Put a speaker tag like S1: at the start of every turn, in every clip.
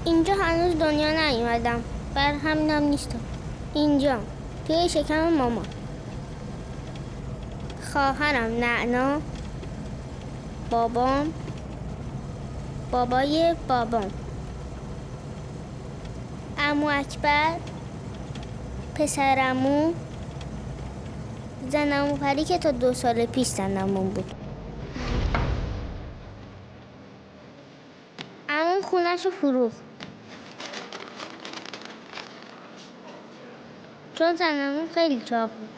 S1: اینجا هنوز دنیا نیومدم، بر همینم نیستم. اینجا توی شکم مامان. خواهرم نعنا، بابام، بابای بابام، عمو اکبر، پسرعمو، زن عمو پری که تا 2 سال پیش زنمون بود. عموم خونه‌شو فروخت چون زنمون خیلی چاق بود.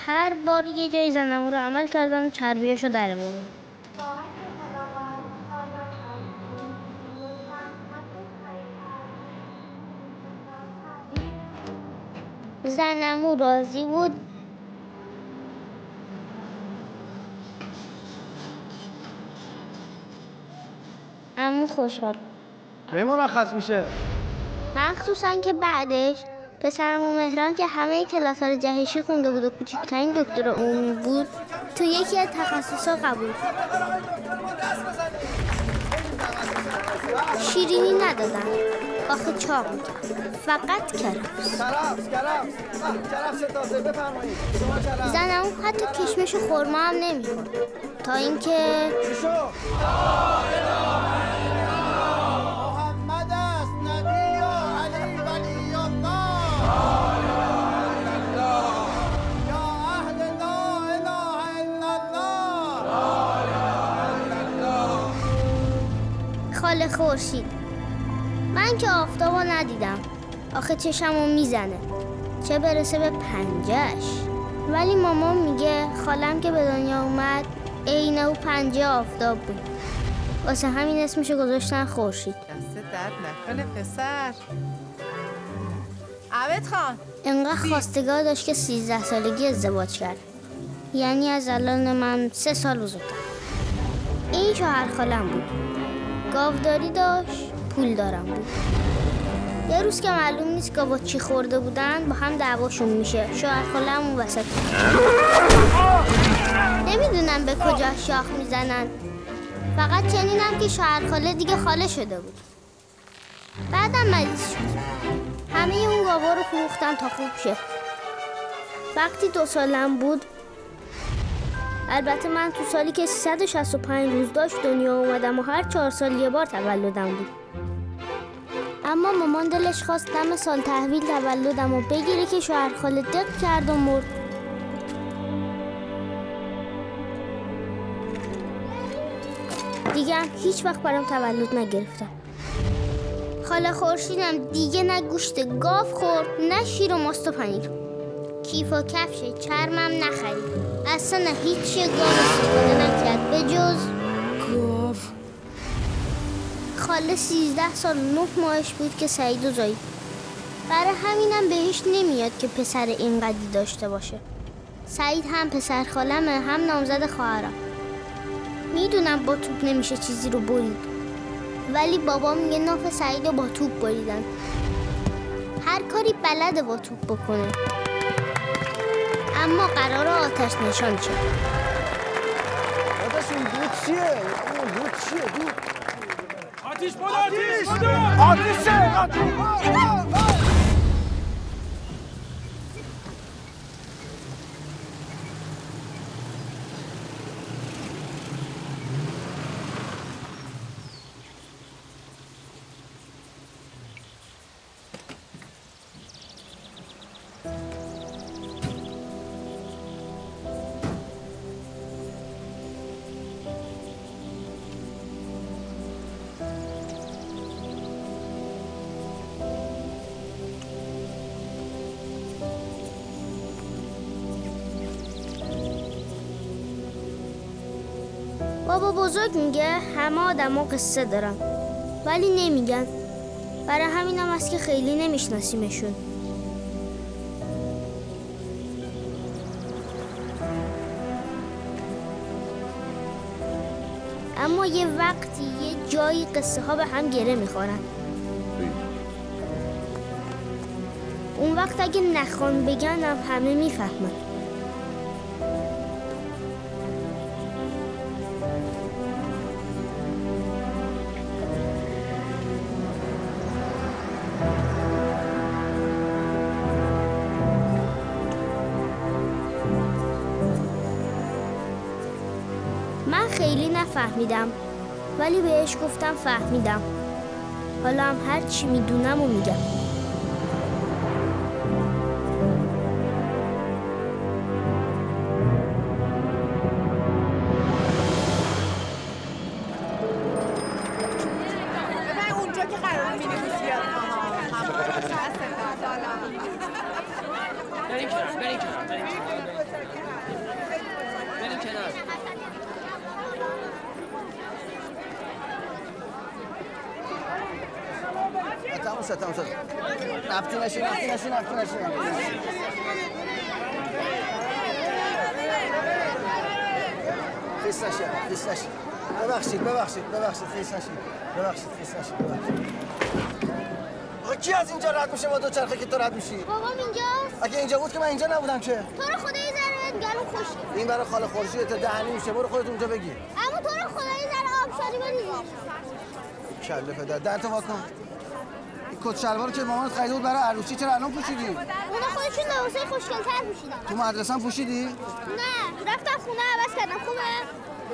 S1: هر بار یه جای زنمون رو عمل کردن و چربیاشو در آوردن. زنمون راضی بود. عمو خوشحال.
S2: به مرخص میشه.
S1: مخصوصا که بعدش پسرمو مهران که همه کلاس‌ها رو جهشی خونده بود و کوچکترین دکتر عمومی بود، تو یکی از تخصصا قبول. شیرینی ندادن، آخه چاق میکرد، فقط کرفس. زنمون حتی کشمش و خرما هم نمیخورد، تا اینکه خاله خورشید. من که آفتابو ندیدم، آخه چشمو میزنه، چه برسه به پنجهش. ولی مامان میگه خالم که به دنیا اومد عین او پنجه آفتاب بود، واسه همین اسمشو گذاشتن خورشید.
S3: دست درد نکنه پسر. عبد خان
S1: انقدر خواستگار داشت که 13 سالگی ازدواج کرد، یعنی از الان من 3 سال بزرگتر. این شوهر خالم بود، گاوداری داشت، پول دارم بود. یه روز که معلوم نیست گاوا چی خورده بودن، با هم دعواشون میشه. شوهر خالم اون وسط نمیدونم به کجا شاخ میزنن، فقط شنیدم که شوهر خاله دیگه خاله شده بود. بعدم مریض شد، همه اون گاوا رو فروختن تا خوب شه. وقتی 2 سالم بود، البته من تو سالی که 365 روز داشت دنیا اومدم و هر 4 سال یه بار تولدم بود. اما مامان دلش خواست دم سال تحویل تولدم و بگیره که شوهر خاله دق کرد و مرد. دیگه هم هیچ وقت برام تولد نگرفتم. خاله خورشیدم دیگه نه گوشت گاو خورد، نه شیر و ماست و پنیر. کیف و کفش چرمم نخرید، اصلا هیچ گاو استفاده نکرد به جز گاو. خاله 13 سال و 9 ماهش بود که سعید و زایید. برای همینم بهش نمیاد که پسر اینقدی داشته باشه. سعید هم پسر خالمه، هم نامزد خواهرم. میدونم با توپ نمیشه چیزی رو برید، ولی بابا میگه ناف سعید رو با توپ بریدن. هر کاری بلده با توپ بکنه، اما قراره آتش نشان شه.
S2: داداش این دود چیه؟ اون دود چیه؟ دود
S4: آتیش بود! آتیش بود!
S2: آتیشه! آتیش!
S1: بابا بزرگ میگه همه آدما قصه دارن، ولی نمیگن. برای همینم است که خیلی نمیشناسیمشون. اما یه وقتی یه جایی قصه ها به هم گره میخورن. اون وقت اگه نخوان بگن همه میفهمن. من خیلی نفهمیدم ولی بهش گفتم فهمیدم. حالا هم هر چی میدونم و میگم.
S3: من اونجا که قرار مینیبوس بیاد.
S5: بریم کنار.
S2: تموم شد نفتی نشین خیس نشین ببخشید خیس نشین آقا کی از اینجا رد میشه با دوچرخه که تو رد میشی؟
S1: بابام اینجاست؟
S2: اگه اینجا بود که من اینجا نبودم که
S1: تو رو خدا یه ذره گلو خوشی.
S2: این برای خاله خورشید تا دهنی میشه برو خودت اونجا بگیر
S1: اما تو رو خدا یه ذره آب شدی بریزی.
S2: کله پدر دهنتو وا کن این کت شلوارو که مامانت خریده بود برای عروسی چرا الان پوشیدی؟
S1: اونا خودشون لباسای خوشگل‌تر پوشیدن.
S2: تو مدرسه هم پوشیدی؟
S1: نه رفتم خونه عوض کردم.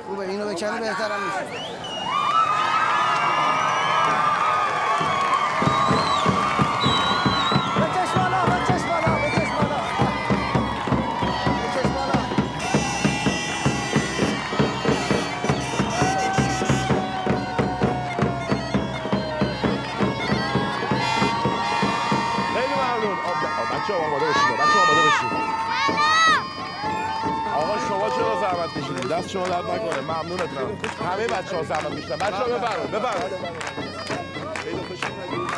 S2: خوبه اینو بکنی بهترم میشه
S4: آقا شما چرا زحمت کشیدید؟ دست شما درد نکنه. ممنونتم. همه بچه‌ها زحمت کشیدن. بچه‌ها بفرمایید. خیلی خوش اومدید.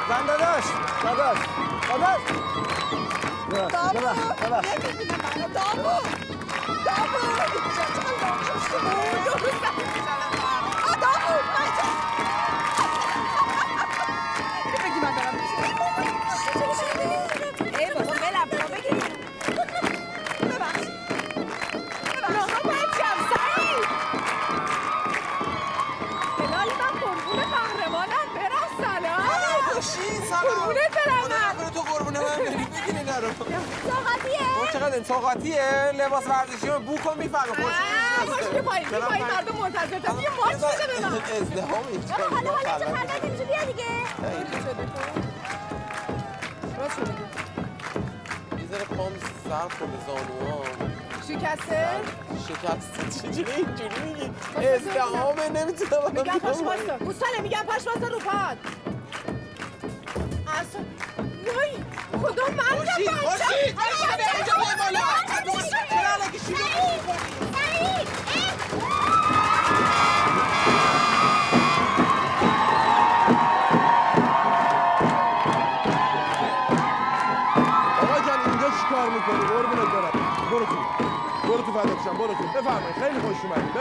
S2: زن داداش
S6: طاقتیه لباس ورزشی رو بو کن میفهمه
S3: خوش که پایین مردم منتظرتن یه مارچ بده به من.
S6: ازدهام اینجا
S1: حالا اینجا خردک که میشه بیا دیگه.
S6: یه ذره پام سرد کن به زانوها شکسته چجوری اینجوری میگی؟ ازدهامه نمیتونم
S3: میگم پاش باستا گوستانه میگم پاش باستا رو پاد وای خدا من
S6: خوشی اینجا بای بالا چرا الگی شیلو
S4: آقا جان اینجا چیکار میکنی؟ قربونت برم. برو تو فدات شم. برو تو. بفرمایید. خیلی خوش اومدید.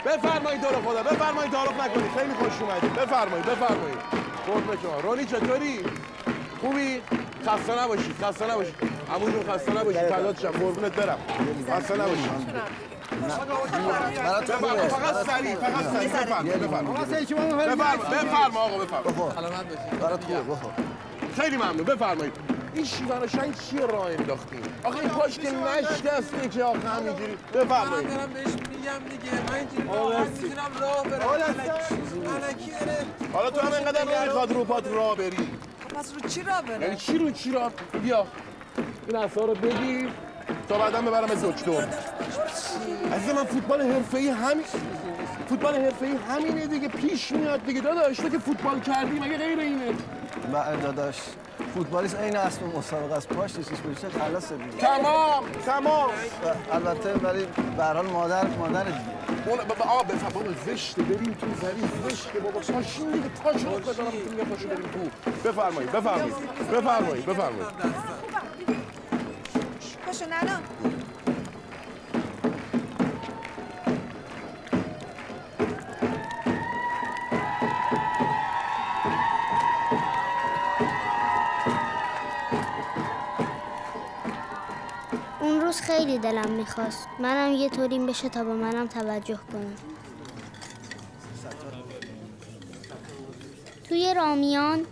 S4: بفرمایید دور خدا. بفرمایید تعارف نکنید. خیلی خوش اومدید. بفرمایید. قربونت شما. رونی چطوری؟ خوبی؟ خسته نباشید. عمو جون خسته نباشید. فدات شم. قربونت برم. خسته نباشید. فقط سریع. بفرما آقا بفرما.
S2: سلامت باشید برات خوبه بخور
S4: خیلی ممنون. بفرمایید. این شیون شنگ چیه راه انداختین؟ آخه این کاش که نشکسته که آخه همینجوری. بفرمایید.
S6: من دارم بهش میگم دیگه من اینجوری راحت میتونم راه برم الکی داره
S4: حالا تو هم اینقدر نمیخواد رو پات راه بری.
S3: پس رو چی راه بره؟
S4: یعنی چی راه؟ بیا این عصا رو بگیر تا بعدا ببرم دکتر. عزیز من فوتبال حرفه‌ای همینه دیگه پیش میاد دیگه داداش. تو که فوتبال کردی مگه غیر اینه؟
S2: بله داداش فوتبالیست این اسم مسابقه است پاش چیش بشه خلاص دیگه
S4: تمام
S2: البته ولی به هر حال مادر دیگه
S4: اون آقا بابا زشته بریم تو زمین زشته بابا پاشین دیگه پاشو بذارم تو میگم پاشو بریم تو. بفرمایید
S3: پاشو نانا
S1: خیلی دلم میخواست منم یه طوریم بشه تا به منم توجه کنه. توی رامیان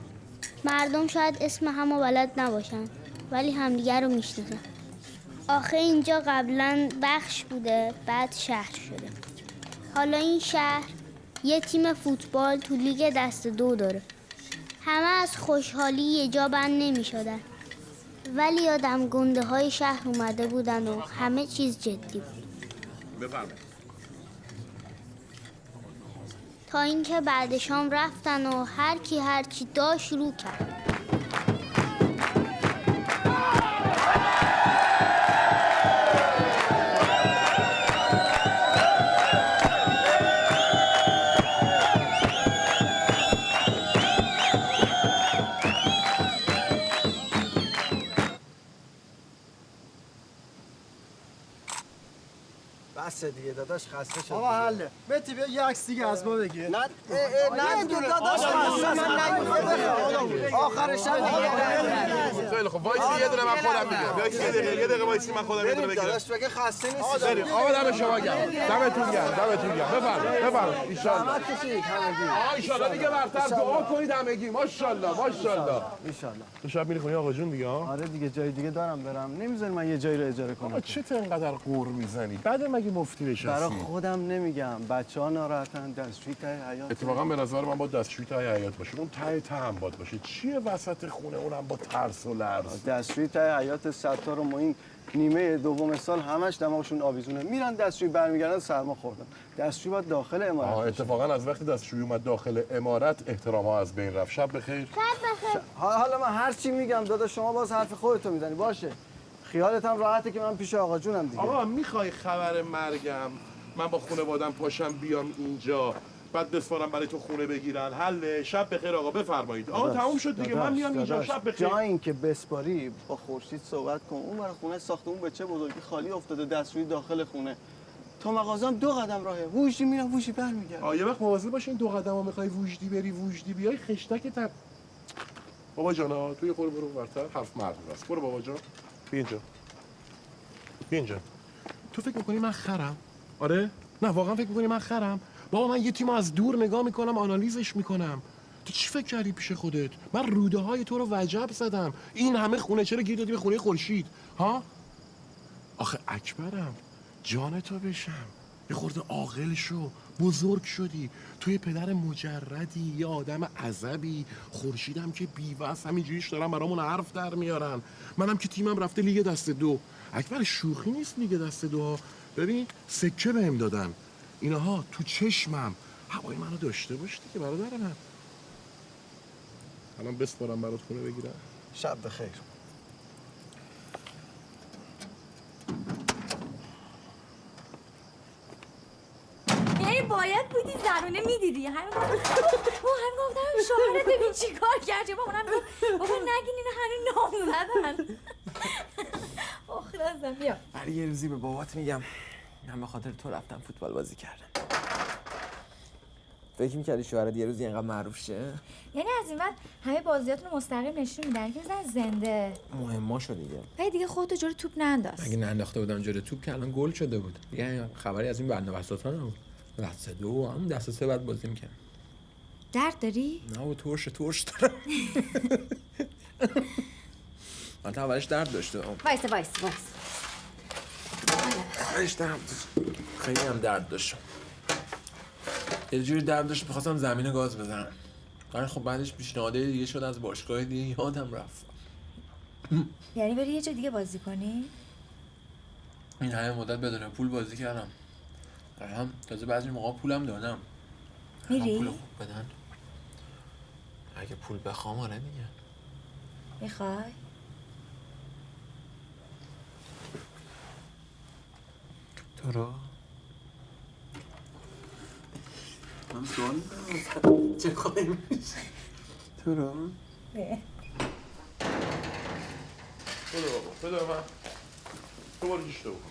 S1: مردم شاید اسم همو بلد نباشن ولی همدیگر رو میشناسن. آخه اینجا قبلا بخش بوده بعد شهر شده. حالا این شهر یه تیم فوتبال تو لیگ دست 2 داره. همه از خوشحالی یه جا بند نمی شدن. ولی آدم گنده های شهر اومده بودن و همه چیز جدی بود.
S4: بفرمایید.
S1: تا اینکه بعد شام رفتن و هر کی هر چی داشت شروع کرد.
S2: بس دیگه داداش خسته شد.
S7: آقا حله. بتی بیا یه عکس دیگه از ما بگیر.
S2: نه داداش خسته من آخرش
S4: خیلی خب وایسی یه دونه من خودم میگم. وایسی یه دقیقه وایسی من خودم یه دونه بگیرم.
S2: داداش بگه خسته نیستی.
S4: بریم. آقا دم شما گرم. دمتون گرم. بفرمایید. ان شاء الله. ان شاء الله دیگه برتر دعا کنید همگی. ماشاءالله.
S2: ان شاء الله.
S4: تو شب میری خونه آقا جون دیگه ها؟
S7: آره دیگه جای دیگه دارم برم. نمیذاری من یه جایی رو اجاره کنم.
S4: آقا چه اینقدر قور میزنی؟ بعد مگه مفتی نشستی؟
S7: برای خودم نمیگم. بچه‌ها ناراحتن دستشویی ته حیاط.
S4: اتفاقا به نظر من با دستشویی ته حیاط باشه. اون ته هم باد باشه. چیه وسط خونه اونم با ترس و لرز؟
S7: دستشویی ته حیاط ستار و معین نیمه دوم سال همش دماغشون آویزونه. میرن دستشویی برمیگردن سرما خوردن. دستشویی باید داخل عمارت.
S4: اتفاقا از وقتی دستشویی اومد داخل عمارت احترام‌ها از بین رفت. شب بخیر.
S7: حالا من هر چی میگم داداش شما باز حرف خودتو میزنی. باشه. خیالت هم راحته که من پیش آقا جونم دیگه.
S4: آقا میخوای خبر مرگم من با خانواده‌ام پاشم بیام اینجا بعد بسپارم برای تو خونه بگیرن حل شب بخیر آقا بفرمایید. آقا تموم شد دیگه من میام اینجا شب بخیر.
S7: جای این که بسپاری با خورشید صحبت کن. اون برای خونه ساختمون به چه بزرگی خالی افتاده دستشویی داخل خونه. تو مغازم 2 قدم راهه. ووشی میرم ووشی برمیگردم.
S4: یه وقت مواظب باش این 2 قدمو میخوای وجدی بری وجدی بیای خشتک تر. بابا جانا توی خور برو ورتر حرف مردم است. برو بابا جان. بیا اینجا. تو فکر می‌کنی من خرم؟ آره؟ نه واقعا فکر می‌کنی من خرم؟ بابا من یه تیمو از دور نگاه میکنم آنالیزش میکنم. تو چی فکر کردی پیش خودت؟ من روده های تو رو وجب زدم. این همه خونه چرا گیر دادی به خونه خورشید؟ ها؟ آخه اکبرم جان تو بشم. یه خورده عاقل شو. بزرگ شدی. توی پدر مجردی یه آدم عصبی. خورشیدم که بی‌وس همینجوریش دارن برامون حرف در میارن. منم که تیمم رفته لیگ دست 2. اکبر شوخی نیست لیگ دست 2. ببین سکه بهم دادن. اینها تو چشمم هوای منو داشته باش دیگه برادر من. الان بسپارم برات خونه بگیرم.
S2: شب بخیر.
S8: باید بودی زنونه میدیدی همین گفتم شوهرت ببین چی کار کرده. اونم بابا نگین اینو هنوز نام زدن. آخ لازم بیا.
S6: برای یه روزی به بابات میگم من به خاطر تو رفتم فوتبال بازی کردم. فکر می‌کردی شوهرت یه روزی اینقدر معروف شه؟
S8: یعنی از این بعد همه بازیاتون رو مستقیم نشون میدن که مثلا زنده
S6: مهماشو دیگه.
S8: ولی دیگه خودتو جلوی توپ ننداز.
S9: اگه ننداخته بودم جلوی توپ که الان گل شده بود. دیگه خبری از این بنده بساطا نبود. دست 2 هم دست 3 بعد بازی می‌کردم.
S8: درد داری؟
S9: نه و ترش دارم. من تا اولش درد داشته.
S8: وایس.
S9: خیلی هم درد داشتم. یه جوری درد داشت می‌خواستم زمین گاز بزنم. ولی خب بعدش پیشنهادی دیگه شد از باشگاه دیگه یادم رفت.
S8: یعنی بری یه جا دیگه بازی کنی؟
S9: این همه مدت بدون پول بازی کردم. هم تازه بعضی موقع پولم دادم.
S8: میری؟
S9: پول خوب بدن. اگه پول بخوام آره دیگه.
S8: میخوای؟
S9: تو رو؟ من سوال چه خواهی میشه؟ تو رو؟
S8: نه.
S4: بده من. تو باری جشتو بکن.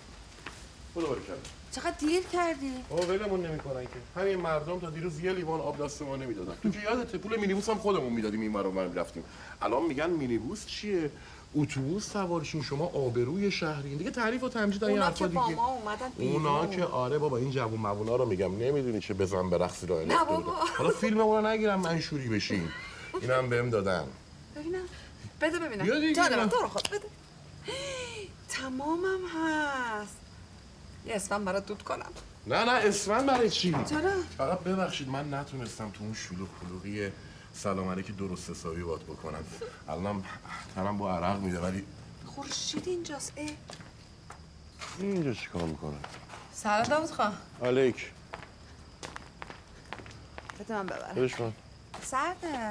S4: بده باری کرد.
S3: چقدر دیر کردی؟
S4: بابا ولمون نمی‌کنن که. همین مردم تا دیروز یه لیوان آب دست ما نمیدادن. تو که یادت پول مینیبوس هم خودمون میدادیم این ور اون ور می‌رفتیم. الان میگن مینیبوس چیه؟ اتوبوس سوارشین، شما آبروی شهرین دیگه. تعریف و تمجید این
S3: اونا
S4: حرفا
S3: که با
S4: دیگه.
S3: ما اومدن بیرون.
S4: اونا که آره بابا، این جوون موونا رو میگم نمیدونی چه بزن برقصی را
S3: نه بابا.
S4: حالا فیلم اون رو نگیرم منشوری بشین. اینم بهم دادن.
S3: ببینم بده ببینم.
S4: بیا دیگه.
S3: جانم تو رو خود بده. تمامم هست. یه اسمم برات دود کنم.
S4: نه اسفند برای چی؟
S3: چرا؟
S4: فقط ببخشید من نتونستم تو اون شلوغ پلوغی سلام علیک درست حسابی باد بکنم. الانم تنم با عرق میده ولی
S3: خورشید اینجاست.
S4: اینجا چیکار میکنه؟
S3: سلام داوود خان.
S4: علیک.
S3: بده من ببرم.
S4: بدش من.
S3: سرده.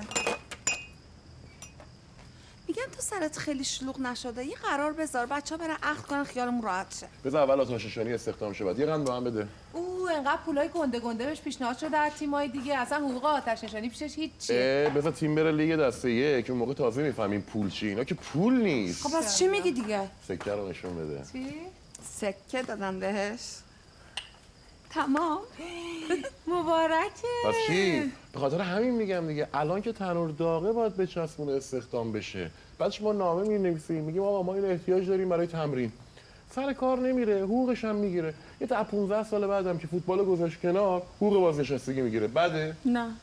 S3: میگم تو سرت خیلی شلوغ نشده، یه قرار بذار بچه‌ها برن عقد کنن خیالمون راحت شه.
S4: بذار اول آتش نشانی استخدام شه بعد یه قند به من بده.
S3: انقدر پولای گنده گنده بهش پیشنهاد شده در تیمای دیگه، اصلا حقوق آتش نشانی پیشش هیچیه.
S4: بذار تیم بره لیگ دسته یک، اون موقع تازه میفهمیم پول چی. اینا که پول نیست.
S3: خب پس چی میگی دیگه؟
S4: سکه رو نشون بده.
S3: چی؟ سکه دادن بهش. تمام. مبارکه.
S4: پس چی؟ به خاطر همین میگم دیگه، الان که تنور داغه باید بچسبونه استخدام بشه. بعدش ما نامه مینویسیم میگیم آقا ما این احتیاج داریم برای تمرین. سر کار نمیره، حقوقش هم میگیره. یه تا 15 سال بعدم که فوتبال گذاشت کنار، حقوق بازنشستگی میگیره. بده؟
S3: نه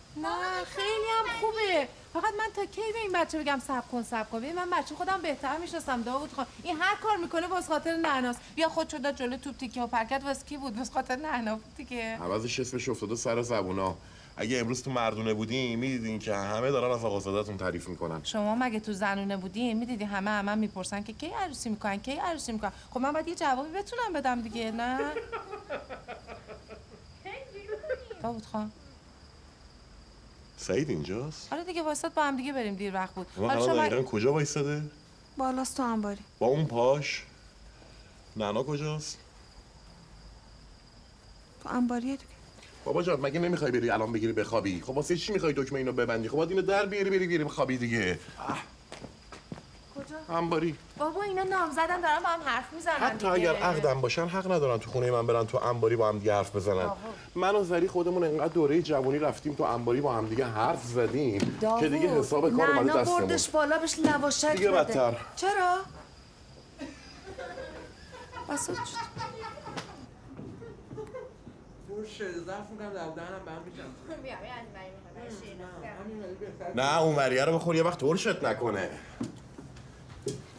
S3: خیلی هم خوبه. فقط من تا کی به این بچه بگم صبر کن. ببین من بچه خودم بهتر میشناسم داوود خان. این هر کار میکنه واسه خاطر نعناست. بیا خودشو داد جلو توپ تیکه و پرکت واسه کی بود؟ واسه خاطر نعنا بود دیگه.
S4: عوضش اسمش افتاده سر زبونا. اگه امروز تو مردونه بودین میدیدین که همه دارن از آقازاده‌تون تعریف میکنن.
S3: شما مگه تو زنونه بودین میدیدی همه میپرسن که کی عروسی میکنن. خب من باید یه جوابی بتونم بدم دیگه. نه داوود خان.
S4: سعید اینجاست؟
S3: آره دیگه واسط با هم دیگه بریم، دیر وقت بود.
S4: حالا شما دقیقاً کجا وایساده؟
S3: بالاست تو انباری.
S4: با اون پاش؟ نعنا کجاست؟
S3: تو انباریه دیگه.
S4: بابا جان مگه نمیخوای بری الان بگیری بخوابی؟ خب واسه چی میخوای دکمه اینو ببندی؟ خب باید اینو در بری بخوابی دیگه.
S3: کجا؟
S4: انباری.
S3: بابا اینا نامزدن دارن با هم حرف میزنن.
S4: حتی اگر عقدم باشن حق ندارن تو خونه من برن تو انباری با هم دیگه حرف بزنن. من و زری خودمون انقدر دوره جوانی رفتیم تو انباری با هم دیگه حرف زدیم که دیگه حساب کار اومده دستمون.
S3: بردش بالا بهش لواشک
S4: دیگه بدتر.
S3: چرا؟ بسات شد.
S9: ظرف میکنم در دهنم به هم میکنم.
S4: نه اون وریه رو بخور یه وقت ترشت نکنه.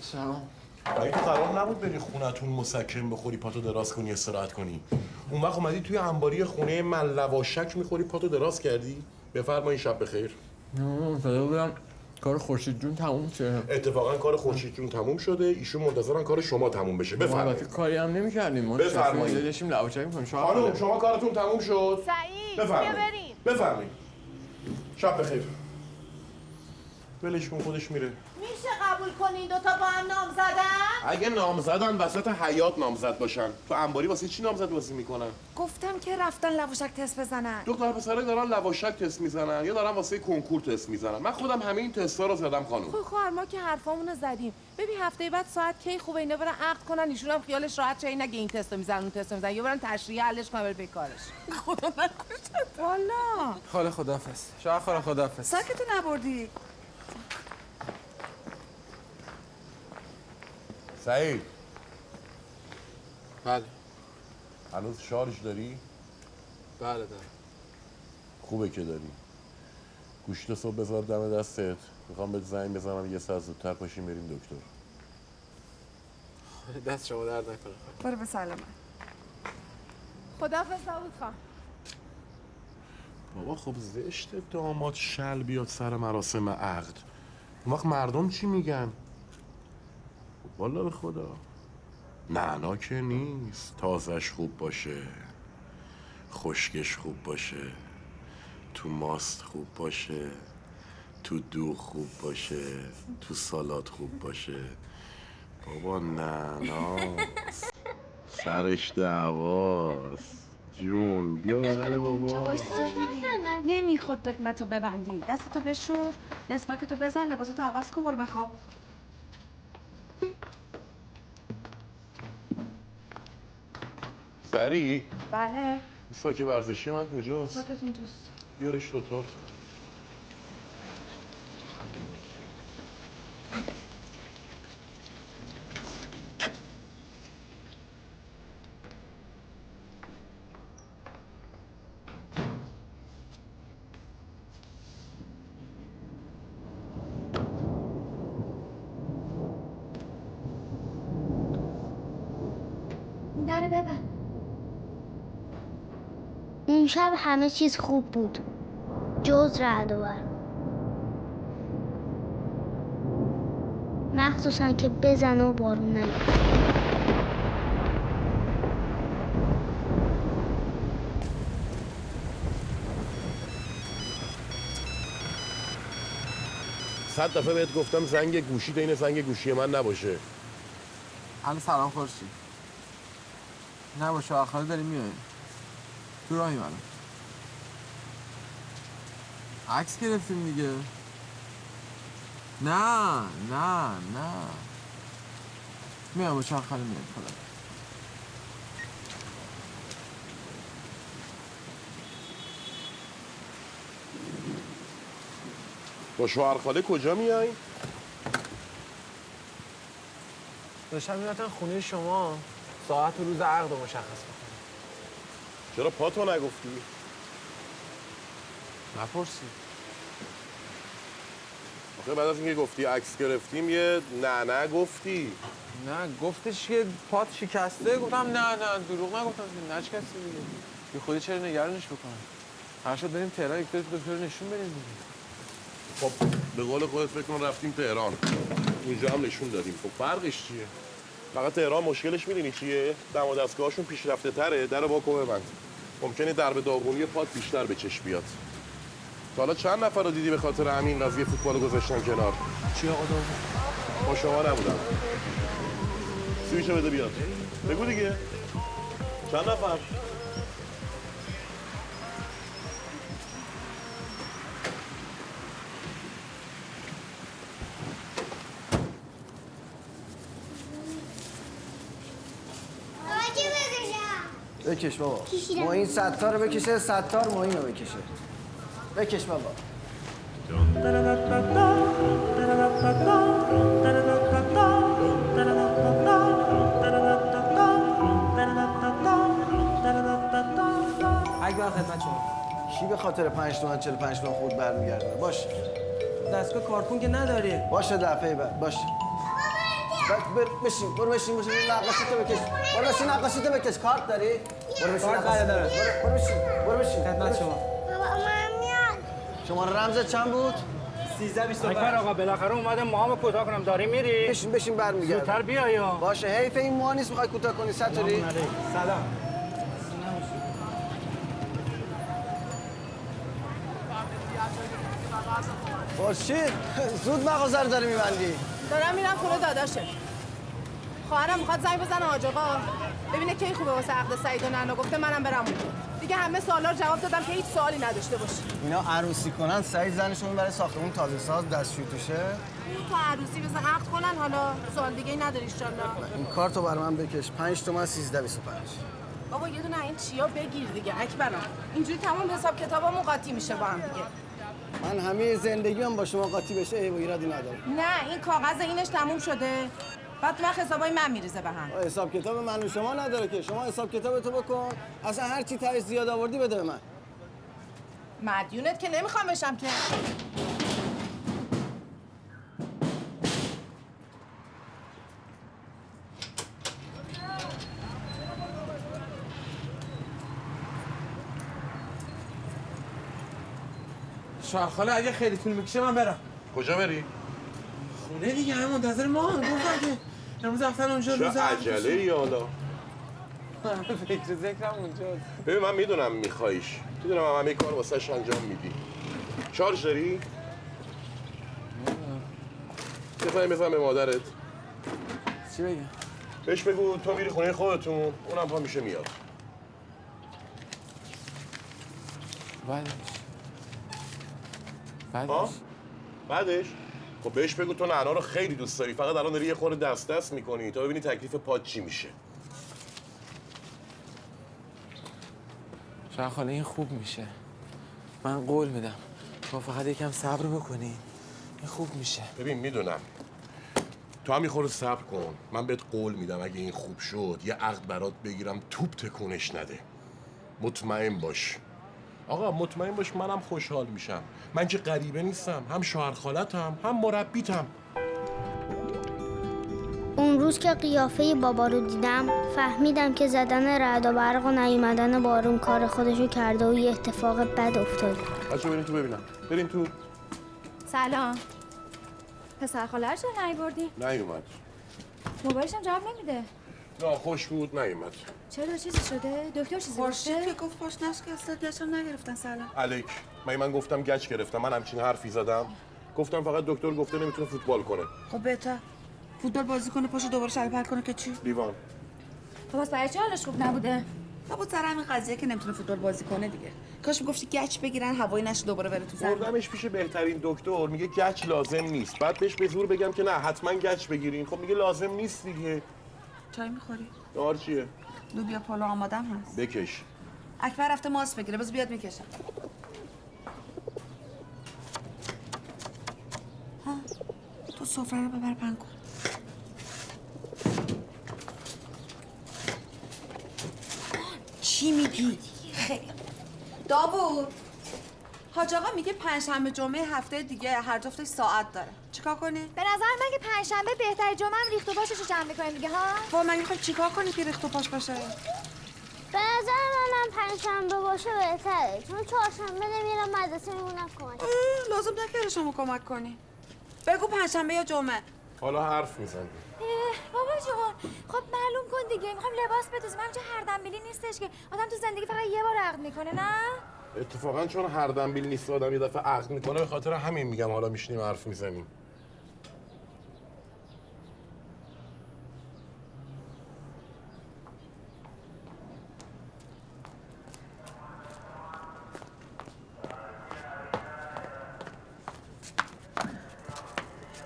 S9: سلام.
S4: اگه تو قرار نبود بری خونتون مسکن بخوری پاتو دراز کنی استراحت کنی، اون وقت اومدی توی انباری خونه من لواشک میخوری پاتو دراز کردی؟ بفرمایید شب بخیر.
S9: منتظر بودم کار خورشید جون تموم شه.
S4: اتفاقا کار خورشید جون تموم شده، ایشون منتظرن کار شما تموم بشه. بفرمایید.
S9: کاری هم نمی‌کردیم ما.
S4: بفرمایید.
S9: داشتیم لواچک می‌کنیم.
S4: خانم شما کارتون تموم شد.
S1: سعید
S4: بفرمایید.
S1: بیا بریم.
S4: بفرمایید. شب بخیر. ولش کن خودش میره.
S3: میشه قبول کنین دوتا با هم نام زدن؟
S4: اگه نامزدن وسط حیات نامزد باشن، تو انباری واسه چی نامزد بازی میکنن؟
S3: گفتم که رفتن لواشک تست بزنن.
S4: دختر پسرا دارن لواشک تست میزنن یا دارن واسه کنکور تست میزنن. من خودم همه این تستا رو زدم خانم.
S3: خواهر ما که حرفامون رو زدیم. ببین هفته بعد ساعت کی خوبه اینا برن عقد کنن، ایشون هم خیالش راحت شه این نگه این تستو میزنن اون تستو میزنن یا برن تشریح حلش کنن بره کارش. خدا نکنه. والا.
S6: خاله خدافظ. شاه خدافظ.
S3: ساکتو نبردی.
S4: سعید
S9: بله.
S4: هنوز شارژ داری؟
S9: بله دارم.
S4: خوبه که داری. گوشت صبح بذار دم دستت. میخوام بهت زنگ بزنم یه ساعت زودتر پاشیم بریم دکتر.
S9: دست شما درد نکنه.
S3: برو به سلامت. خداحافظ داوود خان.
S4: بابا خب زشت داماد شل بیاد سر مراسم عقد. اون وقت مردم چی میگن؟ والا به خدا نعنا که نیست، تازش خوب باشه، خشکش خوب باشه، تو ماست خوب باشه، تو دوغ خوب باشه، تو سالاد خوب باشه. بابا نعنا سرش دعواست. جون بیا بغل بابا.
S3: نمیخواد دکمتو ببندی. دستتو بشور، نسباکتو بزن، لباستو عوض کن برو بخواب.
S4: سری؟
S3: بله.
S4: ساک ورزشی من کجاست؟
S3: ساکت اینجاست.
S4: بیارش تو اتاق.
S8: ببر.
S1: اون شب همه چیز خوب بود جز رعد و برق، مخصوصا که بزنه و بارون نیاد.
S4: صد دفعه بهت گفتم زنگ گوشی این زنگ گوشی من نباشه.
S6: الان سلام خورشید. نباشه آخر داریم میاییم. تو راهی منم. عکس گرفتیم دیگه. نه میام با چند خاله میاد خدا.
S4: با شوهر خاله کجا میای؟
S6: داشتم میرفتن خونه شما ساعت و روز عقد رو مشخص کنم.
S4: چرا پاتو نگفتی؟
S6: نپرسی.
S4: آخه بعد از اینکه گفتی عکس گرفتیم یه نه گفتی.
S6: نه گفتش که پات شکسته. گفتم نه دروغ نگفتم. نشکسته دیگه. بی خودی چرا نگرانش بکنم؟ هر شد بریم تهران یک دکتر نشون بدیم دیگه.
S4: خب به قول خودت فکر کن رفتیم تهران. اونجا هم نشون دادیم. خب فرقش چیه؟ فقط تهران مشکلش میدونی چیه؟ دم و دستگاهشون پیشرفته تره. در واکو ببند. ممکنه درب داغونی پات بیشتر به چشم بیاد. تا حالا چند نفر رو دیدی به خاطر همین قضیه فوتبال گذاشتن کنار؟
S6: چی آقا داغون؟
S4: با شما نبودم. سویچو بده بیاد. بگو دیگه. چند نفر؟
S2: بکش بابا. معین ستار رو بکشه، ستار معین رو بکشه. بکش بابا.
S5: اگه خدمت شما
S2: کی به خاطر 5 تومن 45 تومن خود برمیگرده؟ باش.
S5: دستگاه کارتون که نداری.
S2: باشه دفعه بعد. باش. بشین. برو بشین. نقاشی تو بکش. برو بشین نقاشی تو بکش. کارت داری؟ برو بشین.
S5: کارت داره.
S2: برو بشین.
S5: خدمت شما.
S1: بابا من میاد.
S2: شما رمزت چند بود؟
S5: 1325.
S10: اکبر آقا بالاخره اومدم موهامو کوتاه کنم. داری میری؟
S2: بشین برمیگرد.
S10: زودتر بیا یا.
S2: باشه حیف این موها نیست میخوای کوتاه کنی. ستوری.
S5: سلام.
S2: خورشید زود مغازه رو داری میبندی.
S3: دارم میرم خونه داداشه. خواهرم میخواد زنگ بزنه حاج آقا ببینه کی خوبه واسه عقد سعید و نعنا گفته منم برم اون. دیگه همه سوالا رو جواب دادم که هیچ سوالی نداشته باشی.
S2: اینا عروسی کنن سعید زنشون برای ساختمون تازه ساز دستشویی توشه.
S3: تو عروسی بزن عقد کنن حالا سوال دیگه ای نداری ان شاءالله.
S2: این کارتو برای من بکش. 5 تومن 1325.
S3: بابا یه دونه این چیا بگیر دیگه اکبرم. اینجوری تمام حساب کتابامون قاطی میشه با هم دیگه.
S2: من همه زندگیم با شما قاطی بشه ایرادی نداره.
S3: نه این کاغذ اینش تموم شده. بعد وقت حسابای من میریزه به هم.
S2: حساب کتاب من و شما نداره که. شما حساب کتابتو بکن. اصلا هر چی تاش زیاد آوردی بده به من.
S3: مدیونت که نمیخوام بشم که.
S6: شوهر خاله اگه خیلی طول میکشه من برم.
S4: کجا بری؟
S6: خونه دیگه هم منتظر ما. گفتم که امروز رفتن اونجا روز
S4: چه عجله ای حالا؟
S6: فکر ذکرم اونجاست.
S4: ببین من میدونم میخوایش. میدونم همه کار واسهش انجام میدی. شارژ داری؟ بزن به مادرت.
S6: چی بگم؟
S4: بهش بگو تو میری خونه خودتون اونم پا میشه میاد. بعدش؟ خب بهش بگو تو نعنا رو خیلی دوست داری فقط الان داری یه خورده دست میکنی تا ببینی تکلیف پات چی میشه.
S6: شوهر خاله این خوب میشه. من قول میدم. تو فقط یکم صبر بکنی. این خوب میشه.
S4: ببین میدونم. تو هم یه خورده صبر کن. من بهت قول میدم اگه این خوب شد یه عقد برات بگیرم توپ تکونش نده. مطمئن باش. آقا مطمئن باش منم خوشحال میشم. من که غریبه نیستم. هم شوهر خالتم هم مربیتم.
S1: اون روز که قیافه بابا رو دیدم فهمیدم که زدن رعد و برق و نیومدن بارون کار خودشو کرده و یه اتفاق بد افتاد.
S4: بچه بریم تو ببینم. بریم تو.
S8: سلام. پسر خاله رو چرا نیوردی؟
S4: نیومد.
S8: موبایلش هم جواب نمیده.
S4: نه خوش بود نیومد.
S8: چرا چیزی شده؟ دکتر چیزی
S3: خورشید
S8: گفته؟
S3: که گفت پاش نشکسته گچم نگرفتن. سلام.
S4: علیک. من گفتم گچ گرفتم. من همچین حرفی زدم. گفتم فقط دکتر گفته نمیتونه فوتبال کنه.
S3: خب بهتر فوتبال بازی کنه پاشو دوباره شلپر کنه که چی؟
S4: لیوان.
S8: خب بس برای چه حالش خوب نبوده؟
S3: خب سر همین قضیه که نمیتونه فوتبال بازی کنه دیگه. کاش میگفتی گچ بگیرن هوایی نشه دوباره بره تو زمین.
S4: بردمش پیش بهترین دکتر میگه گچ لازم نیست. بعد بهش به زور بگم که نه حتما گچ بگیرین. خب میگه لازم نیست دیگه.
S3: چای میخوری؟
S4: دار چیه؟
S3: لوبیا پلو آمادم هست.
S4: بکش.
S3: اکبر رفته ماست بگیره بذار بیاد میکشم. ها تو سفره رو ببر پهن کن. چی میگی؟ خیلی داوود حاج آقا میگه پنجشنبه جمعه هفته دیگه هر جفتش ساعت داره. چیکار کنی؟
S8: به نظر من که پنجشنبه بهتره جمعه هم ریخت و پاشش رو جمع می‌کنیم دیگه ها.
S3: با من میخوای چیکار کنی که ریخت و پاش باشه؟
S1: به نظر منم پنجشنبه باشه بهتره، چون چهارشنبه نمیرم مدرسه میمونم کمک.
S3: لازم نکرده شما کمک کنی. بگو پنجشنبه یا جمعه.
S4: حالا حرف میزنی.
S8: بابا جون خب معلوم کن دیگه میخوام لباس بدوزیم. همینجا هر دنبیلی نیستش که آدم تو زندگی فقط یه بار عقد میکنه نه؟
S4: اتفاقا چون هر دنبیل نیست آدم یه دفعه عقد میکنه به خاطر همین میگم حالا میشینیم حرف میزنیم.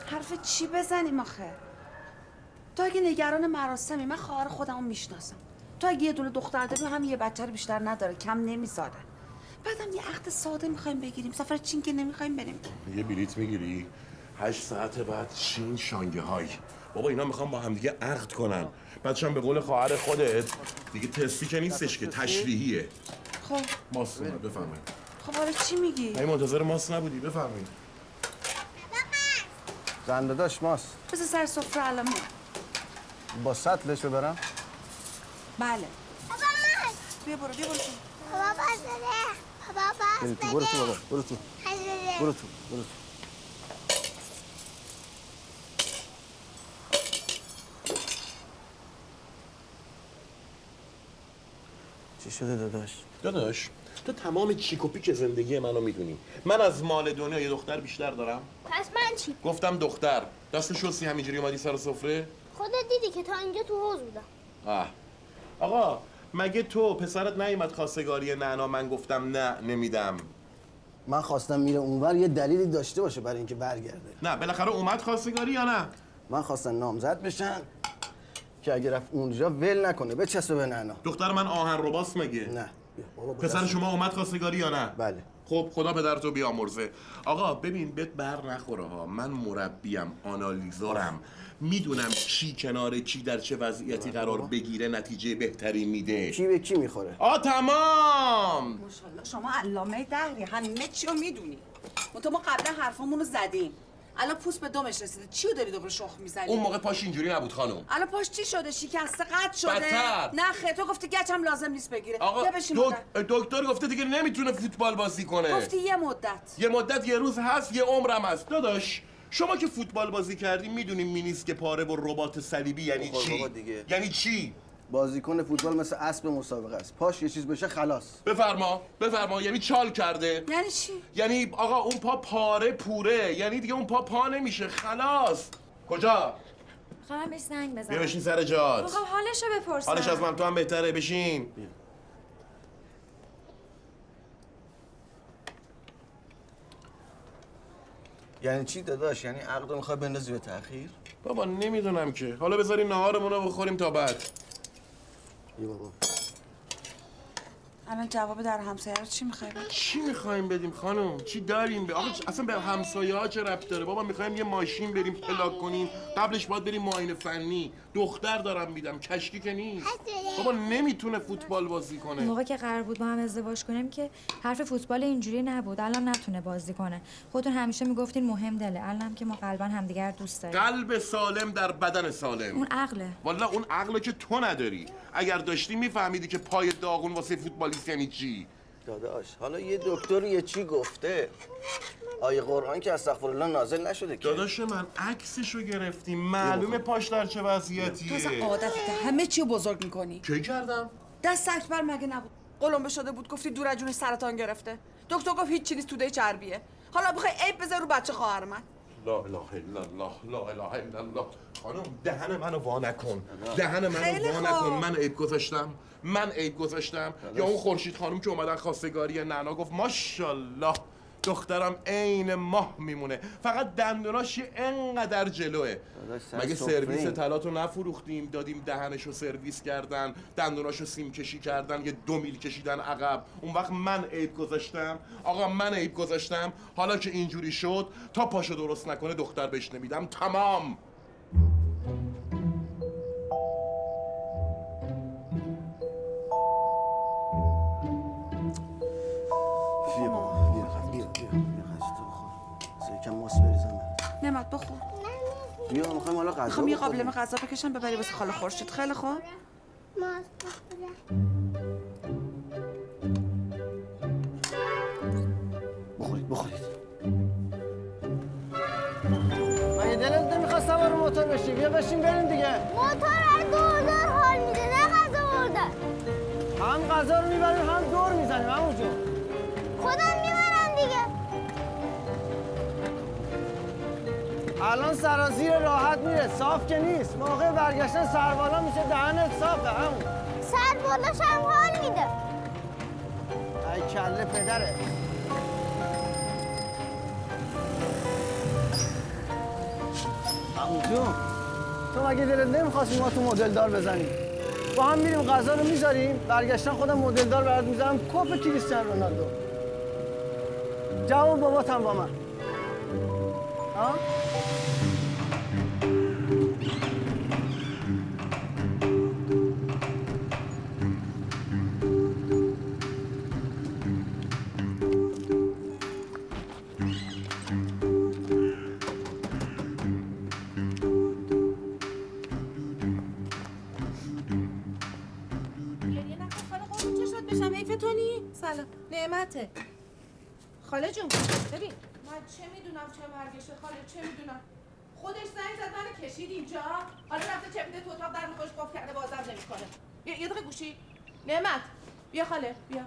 S3: حرف چی بزنیم آخه؟ تو اگه نگران مراسمی من خواهر خودمو میشناسم. تو اگه یه دونه دختر داری هم یه بچه رو بیشتر نداره کم نمیذاره. بعدم یه عقد ساده میخوایم بگیریم سفر چین که نمیخوایم بریم.
S4: یه بلیت میگیری 8 ساعت بعد چین شانگهای. بابا اینا میخوام با هم دیگه عقد کنن. بعدش هم به قول خواهر خودت دیگه تستی که نیستش که تشریحیه.
S3: خب
S4: ماست اومد بفرمایید.
S3: خب حالا چی میگی؟
S4: این منتظر ماست نبودی بفرمایید.
S2: زنده داشت ماست.
S3: بذار سر سفره الان میام.
S2: با سطلش ببرم؟
S3: بله. بیا برو بیا برو.
S1: بابا بس بده. بابا بس
S2: برو تو برو تو بابا برو تو برو تو برو تو. چی شده داداش؟
S4: داداش تو تمام چیک و پیک زندگی منو میدونی. من از مال دنیا یه دختر بیشتر دارم.
S1: پس من چی؟
S4: گفتم دختر. دست شستی همینجوری اومدی سر سفره؟
S1: خودت دیدی که تا اینجا تو حوض بودم.
S4: آقا مگه تو پسرت نیومد خواستگاری نعنا من گفتم نه نمیدم.
S2: من خواستم میره اونور یه دلیلی داشته باشه برای اینکه برگرده.
S4: نه بالاخره اومد خواستگاری یا نه؟
S2: من خواستم نامزد بشن که اگه رفت اونجا ول نکنه بچسبه به نعنا.
S4: دختر من آهن رباست مگه؟
S2: نه بابا
S4: پسر شما اومد خواستگاری یا نه؟
S2: بله.
S4: خب خدا پدرتو بیامرزه. آقا ببین بهت بر نخوره ها. من مربیم آنالیزورم. میدونم چی کنار چی در چه وضعیتی قرار بگیره نتیجه بهتری میده.
S2: کی به کی میخوره؟
S4: تمام.
S3: ماشاءالله شما علامه دهری همه چی رو میدونی. منتها ما قبلا حرفمون رو زدیم. الان پوست به دمش رسیده. چیو داری دوباره شخ میزنی؟
S4: اون موقع پاش اینجوری نبود خانم.
S3: الان پاش چی شده؟ شکسته قطع شده؟
S4: بدتر.
S3: نه خیر تو گفتی گچم لازم نیست بگیره.
S4: آقا
S3: بیا بشین مدت.
S4: دکتر گفته دیگه نمیتونه فوتبال بازی کنه.
S3: گفتی یه مدت.
S4: یه روز هست یه عمرم هست. داداش شما که فوتبال بازی کردی میدونیم مینیسک پاره و ربات صلیبی یعنی چی؟ یعنی چی؟
S2: بازیکن فوتبال مثل اسب مسابقه است. پاش یه چیز بشه خلاص.
S4: بفرما یعنی چال کرده.
S3: یعنی چی؟
S4: یعنی آقا اون پا پاره پوره، یعنی دیگه اون پا نمیشه خلاص. کجا؟
S8: خواهم بهش زنگ بزنم.
S4: بیا بشین سر جات.
S8: خب حالشو بپرسم.
S4: حالش از من تو هم بهتره بشین.
S2: یعنی چی داداش؟ یعنی عقدو میخوای بندازی به تأخیر؟
S4: بابا نمیدونم که. حالا بذاریم نهارمون رو بخوریم تا بعد.
S2: بیا بابا.
S11: الان جواب در همسایه رو چی میخوای بدی؟
S4: چی میخوایم بدیم خانم؟ چی داریم؟ آقا اصلا به همسایه ها چه ربط داره؟ بابا میخوایم یه ماشین بریم پلاک کنیم، قبلش باید بریم معاینه فنی. دختر دارم میدم، کشکی که نیست. بابا نمیتونه فوتبال بازی کنه.
S8: موقع که قرار بود با هم ازدواج کنیم که حرف فوتبال اینجوری نبود. الان نتونه بازی کنه. خودتون همیشه میگفتین مهم دله. الان که ما قلبا همدیگر دوست داریم.
S4: قلب سالم در بدن سالم.
S8: اون عقله.
S4: والا اون عقله که تو نداری. اگر داشتی میفهمیدی که پای داغون واسه فوتبالیست یعنی چی.
S7: داداش حالا یه دکتر یه چی گفته؟ آیه قرآن که استغفرالله نازل نشده که.
S4: داداش من عکسشو گرفتیم، معلومه پاش در چه وضعیتیه.
S11: تو اصلا عادتته همه چی بزرگ میکنی.
S4: چه کردم؟
S11: دست اکبر مگه نبود؟ قلمبه شده بود گفتی دور از جون سرطان گرفته. دکتر گفت هیچ چیزی توده چربیه. حالا بخوای عیب بذار رو بچه خواهر من.
S4: لا اله الا الله، لا اله الا الله. خانم دهن منو وا نکن. دهن منو وا نکن. من عیب گذاشتم. یا اون خورشید خانم که اومدن خواستگاری نعنا گفت ماشاءالله دخترم عین ماه میمونه، فقط دندوناش انقدر جلوه. مگه سرویس طلاتو نفروختیم دادیم دهنشو سرویس کردن، دندوناشو سیم کشی کردن، یه 2 میل کشیدن عقب. اون وقت من عیب گذاشتم؟ آقا من عیب گذاشتم؟ حالا که اینجوری شد تا پاشو درست نکنه دختر بهش نمیدم. تمام.
S11: نعمت بخور.
S7: بیا میخوایم حالا غذا
S11: میخوام یه قابلمه غذا بکشم ببری واسه خاله خورشید. خیلی خوب.
S7: بخورید.
S2: مگه دلت نمیخواست سوار موتور بشی؟ بیا بشین بریم دیگه.
S1: موتور دور حال میده، نه غذا بردن.
S2: هم غذا رو میبریم هم دور میزنیم همونجا.
S1: خودم میبرم دیگه.
S2: الان سرازیر راحت میره، صاف که نیست. موقع برگشتن سربالا میشه دهنت صافه همون.
S1: سربالاش هم حال میده.
S2: ای کله پدره. همونجا تو مگه دلت نمیخواستی ما تو مدل دار بزنیم؟ با هم میریم غذا رو میذاریم، برگشتن خودم مدل دار برات میذارم. کپ کریستیانو رونالدو. جواب باباتم با من. ها؟
S3: سلام. نعمته. خاله جون ببین من چه میدونم چه برگشته خاله، چه میدونم. خودش زنگ زد منو کشید اینجا، حالا رفته چپیده تو اتاق در میخوش قفل کرده بازم نمیکنه. یه دقیقه گوشی. نعمت بیا خاله بیا.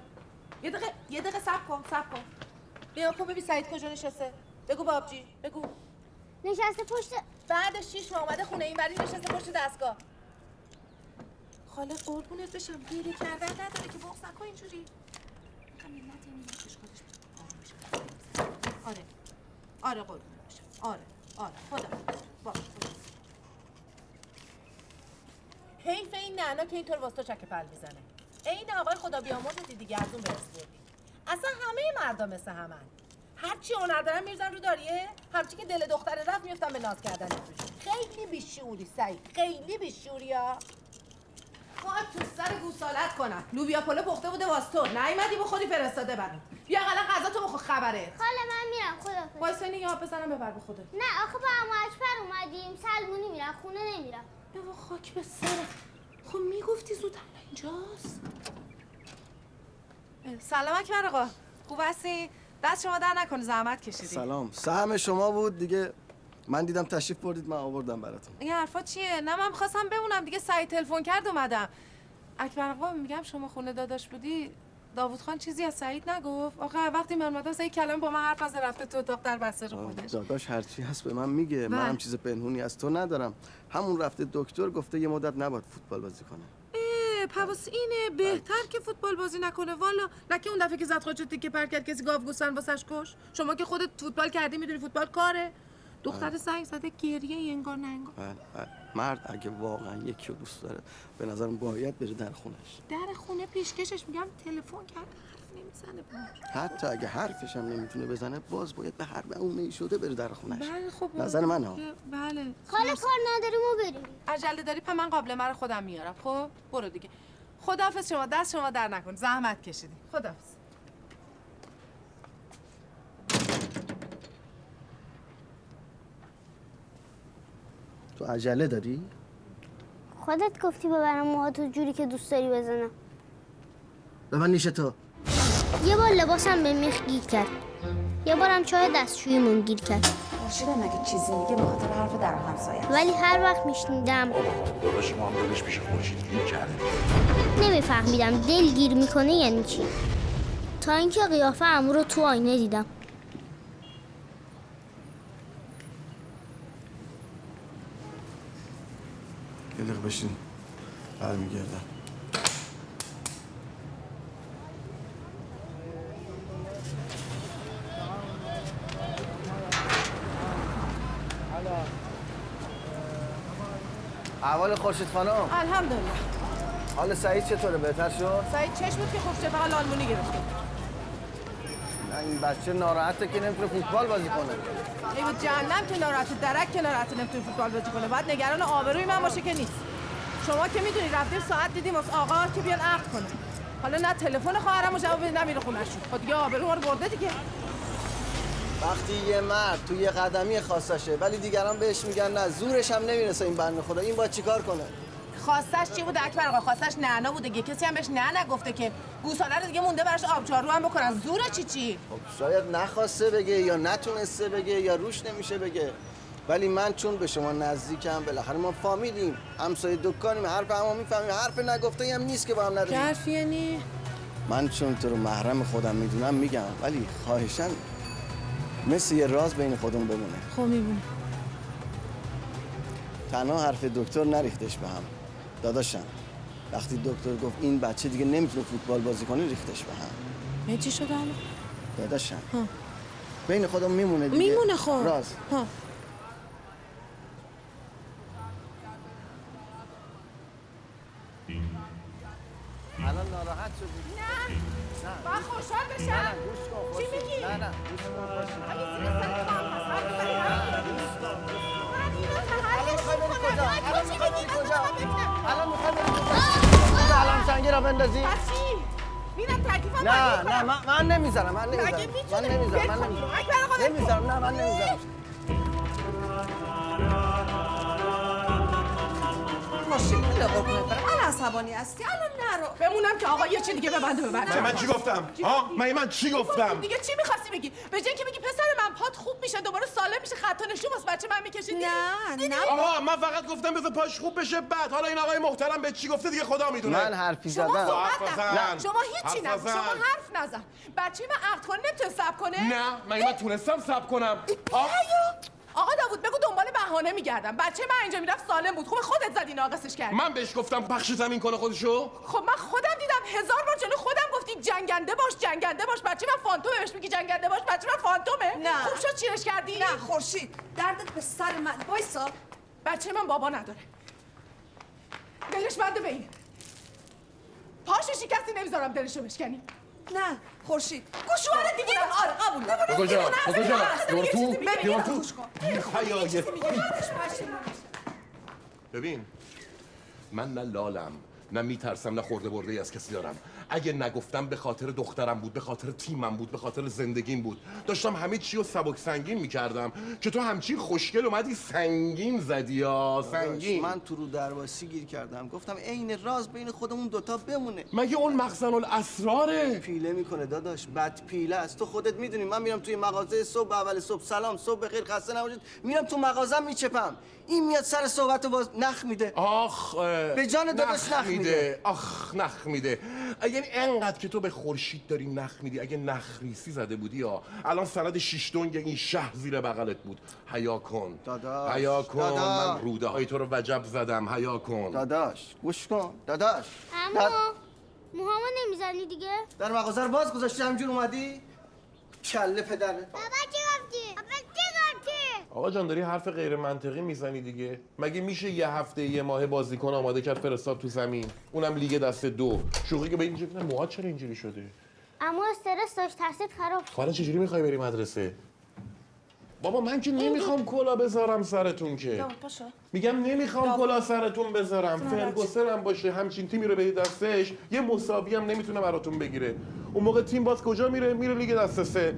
S3: یه دقیقه صبر کن. بیا کن ببین سعید کجا نشسته. بگو بابجی بگو.
S1: نشسته پشت.
S3: بعد 6 ماه اومده خونه اینوری نشسته پشت دستگاه. خاله قربونت بشم گریه کردن نداره که بغض نکن اینجوری. آره قربونت بشم. آره خدا باش. حیف این نعنا که اینطور واسه چک پل میزنه. عین آقای خدا بیامرزت دیگه از اون برسوردی. اصلا همه مردم مثل همن. هرچی هنر دارن میرزن رو داریه، همچی که دل دختر رفت میفتن به ناز کردن توش. خیلی بیشعوری سعید، خیلی بیشعوری ها. خواهد تو سر گوسالت کنم. لوبیا پلو پخته بوده واسه تو، نیومدی به خودی فرستاده برات. بیا حالا غذا تو بخور خبره.
S1: خاله من میرم خدا.
S3: وایسا اینو یه آب بزنم ببر به خودت.
S1: نه آخه با عمو اکبر اومدیم، سلمونی میرم خونه نمیرم.
S3: بابا خاک به سرت. خب میگفتی زودم اینجاست. سلام اکبر آقا. خوب هستی؟ دست شما در نکنه زحمت کشیدی.
S2: سلام. سهم شما بود دیگه. من دیدم تشریف بردید من آوردم براتون.
S3: این حرفا چیه؟ نه من می‌خواستم بمونم دیگه سعید تلفن کرد اومدم. اکبر آقا میگم شما خونه داداش بودی داوود خان چیزی از سعید نگفت؟ آخه وقتی من اومدم سعید کلام با من حرف نزد رفته تو اتاق در بسته رو خودش.
S2: داداش هرچی هست به من میگه. منم چیز پنهونی از تو ندارم. همون رفته دکتر گفته یه مدت نباید فوتبال بازی کنه.
S3: پس اینه بهتر که فوتبال بازی نکنه والا. لکه اون دفعه که زد خودشو تیکه پر کرد کسی گاو گوسفند واسش کش. شما که خودت فوتبال کردی میدونی فوتبال کاره. دختر زنگ زده گریه انگار نه انگار.
S7: بله. مرد اگه واقعا یکی رو دوست داره به نظرم باید بره در خونش.
S3: در خونه پیشکشش میگم تلفن کرد حرف نمیزنه باهاش.
S7: حتی اگه حرفش هم نمیتونه بزنه باز باید به هر بهونه‌ای شده بره در خونش.
S3: بله خب
S7: نظر من ها.
S3: بله.
S1: حالا کار نداریم و بریم.
S3: عجله داری پس من قابلمه رو خودم میارم. خب برو دیگه. خداحافظ شما، دست شما در نکن، زحمت کشیدی. خداحافظ.
S7: تو عجله داری؟
S1: خودت گفتی ببرم موهاتو جوری که دوست داری بزنم.
S7: به من نیشه تو.
S1: یه بار لباسم به میخ گیر کرد. یه بارم چای دستشوییمون گیر کرد.
S11: خورشیدم اگه چیزی میگه به خاطر حرف در همسایه.
S1: ولی هر وقت میشنیدم
S4: داداش ما هم دلش پیش خورشید گیر کرده.
S1: نمیفهمیدم دل گیر میکنه یعنی چی. تا اینکه قیافه عمو رو تو آینه دیدم.
S7: یه دقیقه بشین. برمیگردم.
S2: احوال خورشید خانم،
S3: الحمدلله.
S2: حال سعید چطوره؟ بهتر شد؟
S3: سعید چش بود که خوبشه فقط لالمونی گرفته.
S2: نه این بچه ناراحته که نمیتونه فوتبال بازی کنه.
S3: ای بود جهنم که ناراحته، درک که ناراحته نمیتونه فوتبال بازی کنه. باید نگران آبروی من باشه که نیست. شما که میدونی رفتیم ساعت دیدیم واسه آقا که بیان عقد کنه. حالا نه تلفن خواهرمو جواب بده نه میره خونه‌شون. خب دیگه آبرو ما رو برده دیگه.
S7: وقتی یه مرد توی یه قدمی خواستشه ولی دیگران بهش میگن نه زورش هم نمیرسه این بنده خدا این باید چیکار کنه؟
S3: خواستش چی بود اکبر آقا؟ خواستش نعنا بوده دیگه. کسی هم بهش نه نگفته که گوساله رو دیگه مونده براش آبجارو هم بکنن. زور چی؟
S7: خب شاید نخواسته بگه یا نتونسته بگه یا روش نمیشه بگه. ولی من چون به شما نزدیکم بالاخره ما فامیلیم، همسایه دکانیم، حرف همو میفهمیم، حرف نگفته هم نیست که با هم نداریم.
S3: حرف یعنی
S7: من چون تو رو محرم خودم میدونم میگم ولی خواهشاً مثل یه راز بین خودمون بمونه.
S3: خب میبونه.
S7: تنها حرف دکتر نریختش به هم. داداشم وقتی دکتر گفت این بچه دیگه نمیتونه فوتبال بازی کنه ریختش به هم.
S3: چی شده الان؟
S7: داداشم بین خودمون میمونه دیگه.
S3: میمونه خب.
S7: راز.
S2: الان ناراحت شدی؟
S3: نه باید خوشحال بشم.
S2: گوش کن.
S3: چی میگی؟
S2: نه گوش کن باشی.
S3: اگه زیر سر تو هم هست
S2: الان میخوای بری کجا؟ الان میخوای بری کجا؟ علم سنگی را بندازی؟
S3: میرم تکلیفم
S2: نه من نمیذارم. من نمیذارم.
S11: خورشید بله قربونت برم. الان عصبانی هستی الان نرو.
S3: بمونم که آقا یه چی دیگه ببنده به بچه.
S4: من چی گفتم؟ ها؟ من چی گفتم؟
S3: دیگه چی می‌خواستی بگی؟ به جای که بگی پسر من پات خوب میشه دوباره سالم میشه خط و نشون واسه بچه من می‌کشیدی؟
S11: نه
S4: آقا من فقط گفتم بذار پاش خوب بشه بعد حالا این آقای محترم به چی گفته دیگه خدا میدونه.
S2: من حرفی
S3: شما
S2: زدم.
S3: صحبت نکن. شما هیچی
S4: حرف
S3: نگو.
S4: نزن.
S3: شما حرف نزن. بچه من عقد کنه نمیتونه صبر کنه؟
S4: نه من تونستم صبر کنم.
S3: آقا داوود بگو دنبال بهانه میگردم. بچه من اینجا میرفت سالم بود. خوب خودت زدی ناقصش کردی.
S4: من بهش گفتم پخش زمین کنه خودشو.
S3: خب من خودم دیدم 1000 بار جلو خودم گفتی جنگنده باش. بچه من فانتومه بهش میگی جنگنده باش. بچه من فانتومه.
S11: نه.
S3: خوب شد چیرش کردی؟
S11: نه خورشید دردت به سر من. وایسا.
S3: بچه من بابا نداره. دلش بنده به این. پاشو شکستی نمیذارم دلشو بشکنی.
S11: نه خورشید گوشواره دیگه. آره قبول.
S4: کجا؟ ببین من نه لالم نه میترسم نه خورده برده از کسی دارم. اگه نگفتم به خاطر دخترم بود، به خاطر تیمم بود، به خاطر زندگیم بود. داشتم همه چی رو سبک سنگین میکردم که تو همچین خوشگل اومدی سنگین زدی یا سنگین.
S7: من تو رو درواسی گیر کردم گفتم عین راز بین خودمون دوتا بمونه.
S4: مگه اون مخزن الاسراره؟
S7: پیله میکنه داداش، بد پیله است. تو خودت میدونی من میرم توی مغازه صبح اول صبح سلام صبح بخیر خسته نباشید میرم تو مغازم میچپم. این میاد سر صحبت و باز نخ میده.
S4: آخ
S7: به جان داداش نخ میده.
S4: آخ نخ میده. یعنی انقدر که تو به خورشید داری نخ میدی اگه نخریسی زده بودی یا الان سند 6 دنگ این شهر زیر بغلت بود. حیا کن
S7: داداش.
S4: حیا کن. من روده های تو رو وجب زدم. حیا کن
S7: داداش گوش کن داداش.
S1: اما موهامو نمیزنی دیگه؟
S7: در مغازه رو باز گذاشتی همجور اومدی؟ کله پدره.
S1: بابا چی گفتی؟
S4: آقا جان داری حرف غیر منطقی میزنی دیگه. مگه میشه یه هفته یه ماه بازیکن آماده کرد فرستاد تو زمین، اونم لیگ دست 2؟ شوخی که به اینجا کنه موهات چرا اینجوری شده؟
S1: اما استرس داشت، تحصیل خراب شد.
S4: حالا چجوری میخوای بری مدرسه؟ بابا من که نمیخوام کلا بذارم سرتون که.
S11: داوود پاشو.
S4: میگم نمیخوام کلا سرتون بذارم. فرگوسن هم باشه همچین تیمی رو بدید دستش، یه مساوی هم نمیتونه براتون بگیره. اون موقع تیم باز کجا میره؟ میره لیگ دست 3.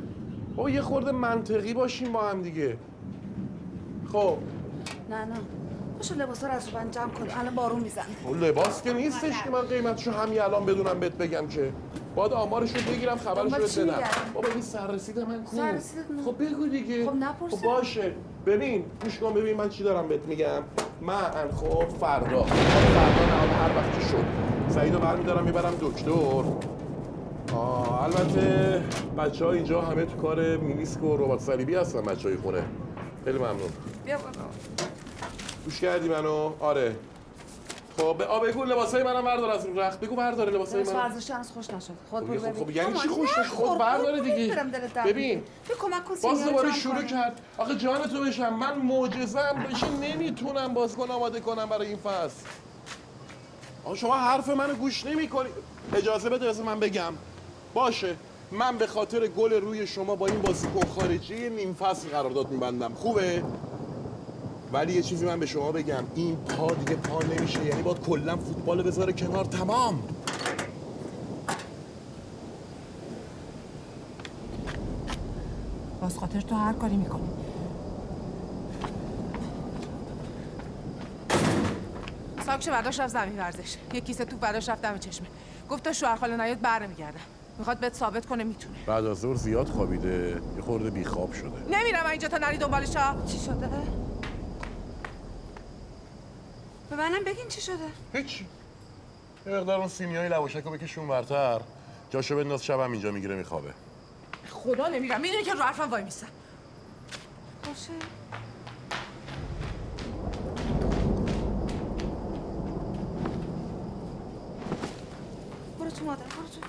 S4: بابا یه خورده منطقی باشیم با هم دیگه. خب
S11: نه پاشو لباسا رو از رو بند جمع کن، الان بارون میزنه.
S4: اون لباس که نیستش که من قیمتشو همین الان بدونم بهت بگم که. باید آمارشو بگیرم خبرشو بهت بدم. بابا این سررسید من کو؟ خب بگو دیگه.
S11: خب نپرسه.
S4: خب باشه. ببین گوش کن ببین من چی دارم بهت میگم. من خب فردا نه هر وقت که شد سعیدو برمیدارم میبرم دکتر. البته بچه‌ها اینجا همه تو کار میلیسک و ربات صلیبی هستن بچه‌های خونه. خیلی ممنون.
S11: بیا بالا.
S4: گوش کردی منو؟ آره. خب بگو لباسای منم بردار از این رخت. بگو برداره لباسای منم.
S11: ورزش هنوز خوش نشد. خود برو ببین.
S4: خب یعنی چی خوش نشد؟ خود برداره دیگه. ببین.
S11: تو کمک کن.
S4: باز دوباره شروع کرد. آخه جان تو بشم من معجزه‌ام بشی نمیتونم بازیکن آماده کنم برای این فصل. آخه شما حرف منو گوش نمی‌کنی. اجازه بده بذار من بگم. باشه. من به خاطر گل روی شما با این بازیکن خارجی نیم فصل قرارداد می‌بندم. خوبه؟ ولی یه چیزی من به شما بگم، این پا دیگه پا نمیشه، یعنی باید کلا فوتبال بذاره کنار. تمام.
S3: باز خاطر تو هر کاری میکنی. ساکش برداشت رفت زمین ورزش، یه کیسه توپ برداشت رفت دم چشمه، گفت تا شوهر خاله نیاد برمیگردم، میخواد بهت ثابت کنه میتونه.
S4: بعد از ظهر زیاد خوابیده، یه خورده بیخواب شده.
S3: نمیرم اینجا تا نری دنبالش ها.
S11: چی شده؟ به منم بگین چی شده؟
S4: هیچ. یه مقدار اون سیمیای لواشکو بکشون ورتر، جاشو بنداز شبم اینجا میگیره میخوابه.
S3: خدا نمیرم، میدونی که رو حرفم وای میستم.
S11: باشه. برو تو مادر، برو تو.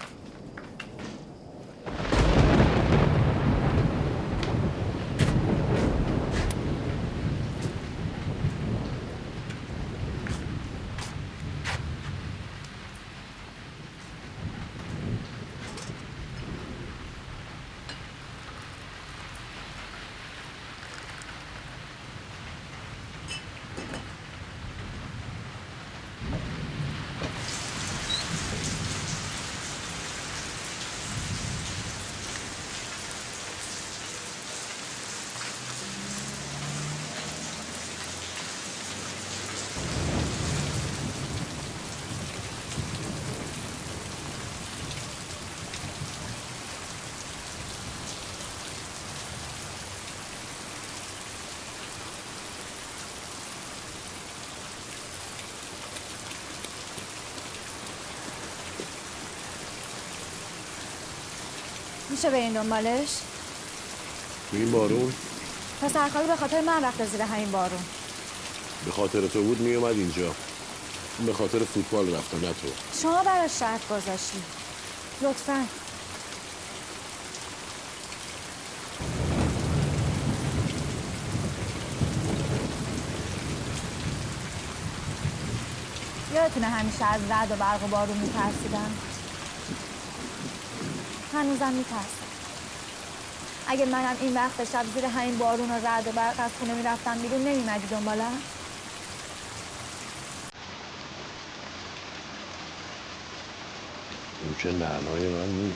S8: میشه به این دنبالش؟
S4: این بارون؟
S8: پسر خاله به خاطر من رفته زیر همین بارون.
S4: به خاطر تو بود میومد اینجا. به خاطر فوتبال رفتم نه تو.
S8: شما براش شرط گذاشتی. لطفاً. یادتونه همیشه از رعد و برق و بارون میترسیدم؟ هنوزم میترسم. اگه منم این وقت شب زیر همین بارون و رعد و برق از خونه میرفتم بیرون نمیمدی دنبالم؟
S4: اون که نعنای من نیست.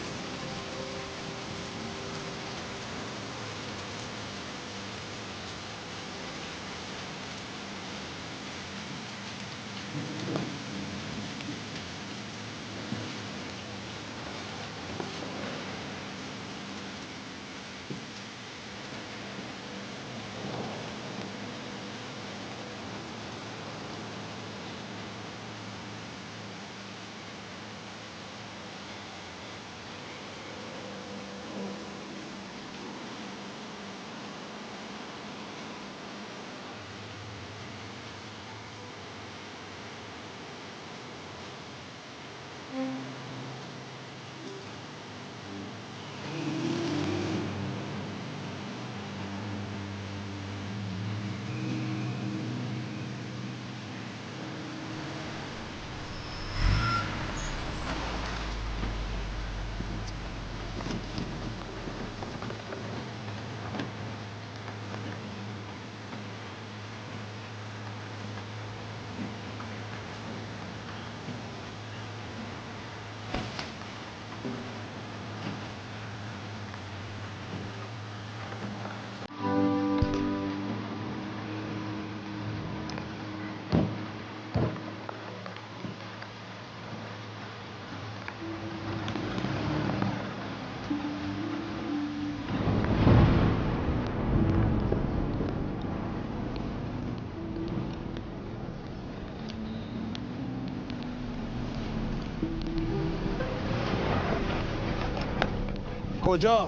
S4: کجا؟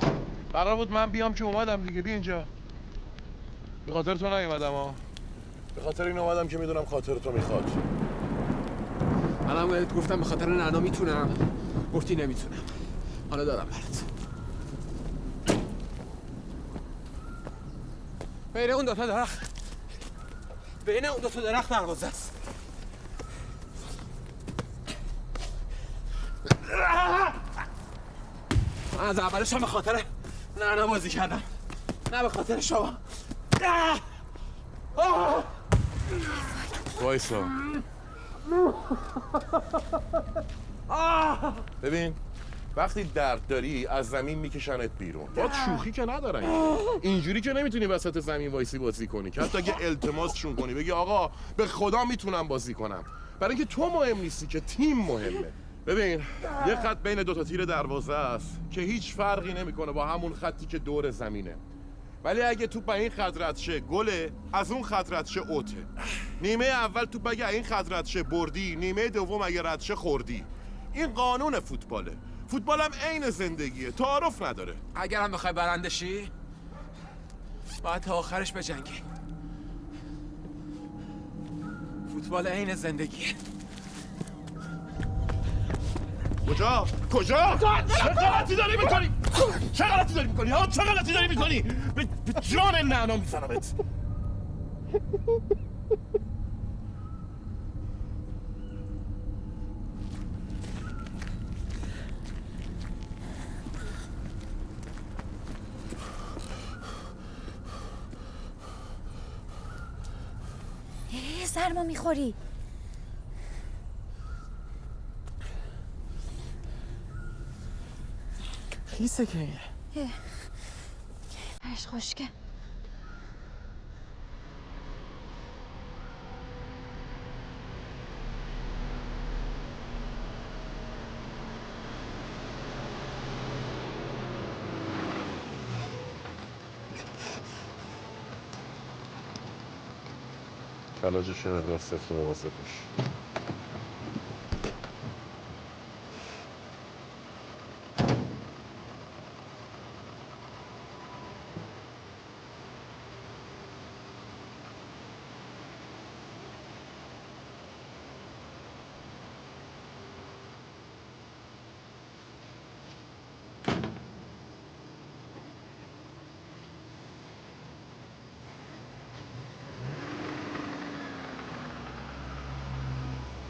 S4: قرار بود من بیام که اومدم دیگه. بیا اینجا. به خاطر تو نیومدم ها. به خاطر این اومدم که میدونم خاطر تو میخواد.
S6: منم بهت گفتم به خاطر نعنا میتونم، گفتی نمیتونم. حالا دارم برات. بین اون دوتا درخت دروازه است. من از اولش هم به خاطر نعنا بازی کردم، نه به خاطر شما.
S4: وایسا. ببین وقتی درد داری از زمین میکشنت بیرون. با شوخی که ندارن. اینجوری که نمیتونی وسط زمین وایسی بازی کنی که حتی اگه التماسشون کنی بگی آقا به خدا میتونم بازی کنم، برای اینکه تو مهم نیستی که تیم مهمه. ببین یه خط بین دوتا تیر دروازه است که هیچ فرقی نمیکنه با همون خطی که دور زمینه، ولی اگه توپ این خط رد شه گله، از اون خط رد شه اوته. نیمه اول توپ اگه این خط رد شه بردی، نیمه دوم اگه رد شه خوردی. این قانون فوتباله. فوتبال هم عین زندگیه، تعارف نداره.
S6: اگرم بخوای برنده شی باید تا آخرش بجنگی. فوتبال عین زندگیه.
S4: کجا؟ چه غلطی داری میکنی؟ چه غلطی داری میکنی؟ به جان نعنا میزنمت.
S8: سرما میخوری.
S6: خیسه که اینه.
S8: برش خشکه.
S4: کلاجش یه مقدار سفت و مواظب باش.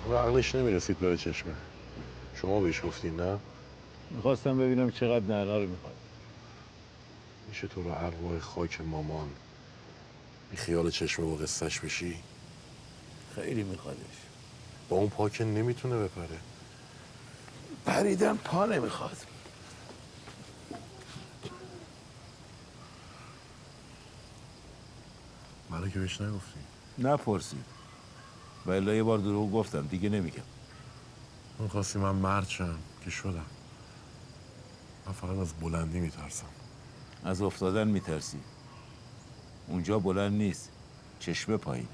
S4: و عقلش نمیرسید به چشمه. شما بهش گفتین نه؟
S12: میخواستم ببینم چقدر نعنا رو میخواد.
S4: میشه تو رو ارواح خاک مامان بی خیال چشمه و قصهش بشی؟
S12: خیلی میخوادش.
S4: با اون پا که نمیتونه بپره.
S12: پریدم پا نمیخواد.
S4: منو که بهش نگفتی؟
S12: نپرسید. ولی یه بار دروغ گفتم دیگه نمیگم.
S4: من خواستی من مرد شم که شدم. من فقط از بلندی میترسم.
S12: از افتادن میترسی. اونجا بلند نیست، چشمه پایینه.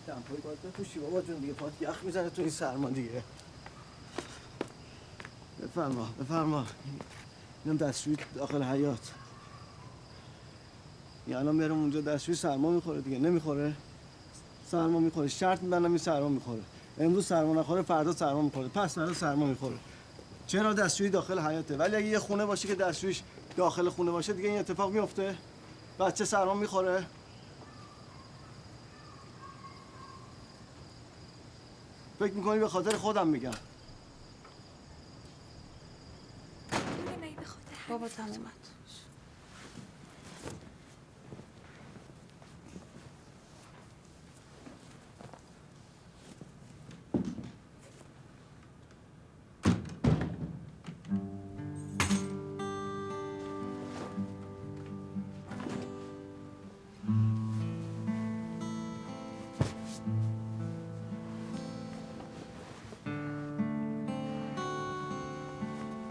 S2: دمپایی باید بپوشی بابا جون دیگه، پات یخ میزنه تو این سرما دیگه. بفرما اینم دستشویی داخل حیاط. یه الان میرم اونجا دستشویی سرما میخوره دیگه. نمیخوره؟ سرما میخوره. شرط میبندم این سرما میخوره. امروز سرما نخوره فردا سرما میخوره، پس فردا سرما میخوره. چرا دستشویی داخل حیاطه؟ ولی اگه یه خونه باشه که دستشوییش داخل خونه باشه دیگه این اتفاق میفته؟ بچه سرما میخوره؟ فکر میکنی به خاطر خودم میگم؟
S11: بابا تمومت.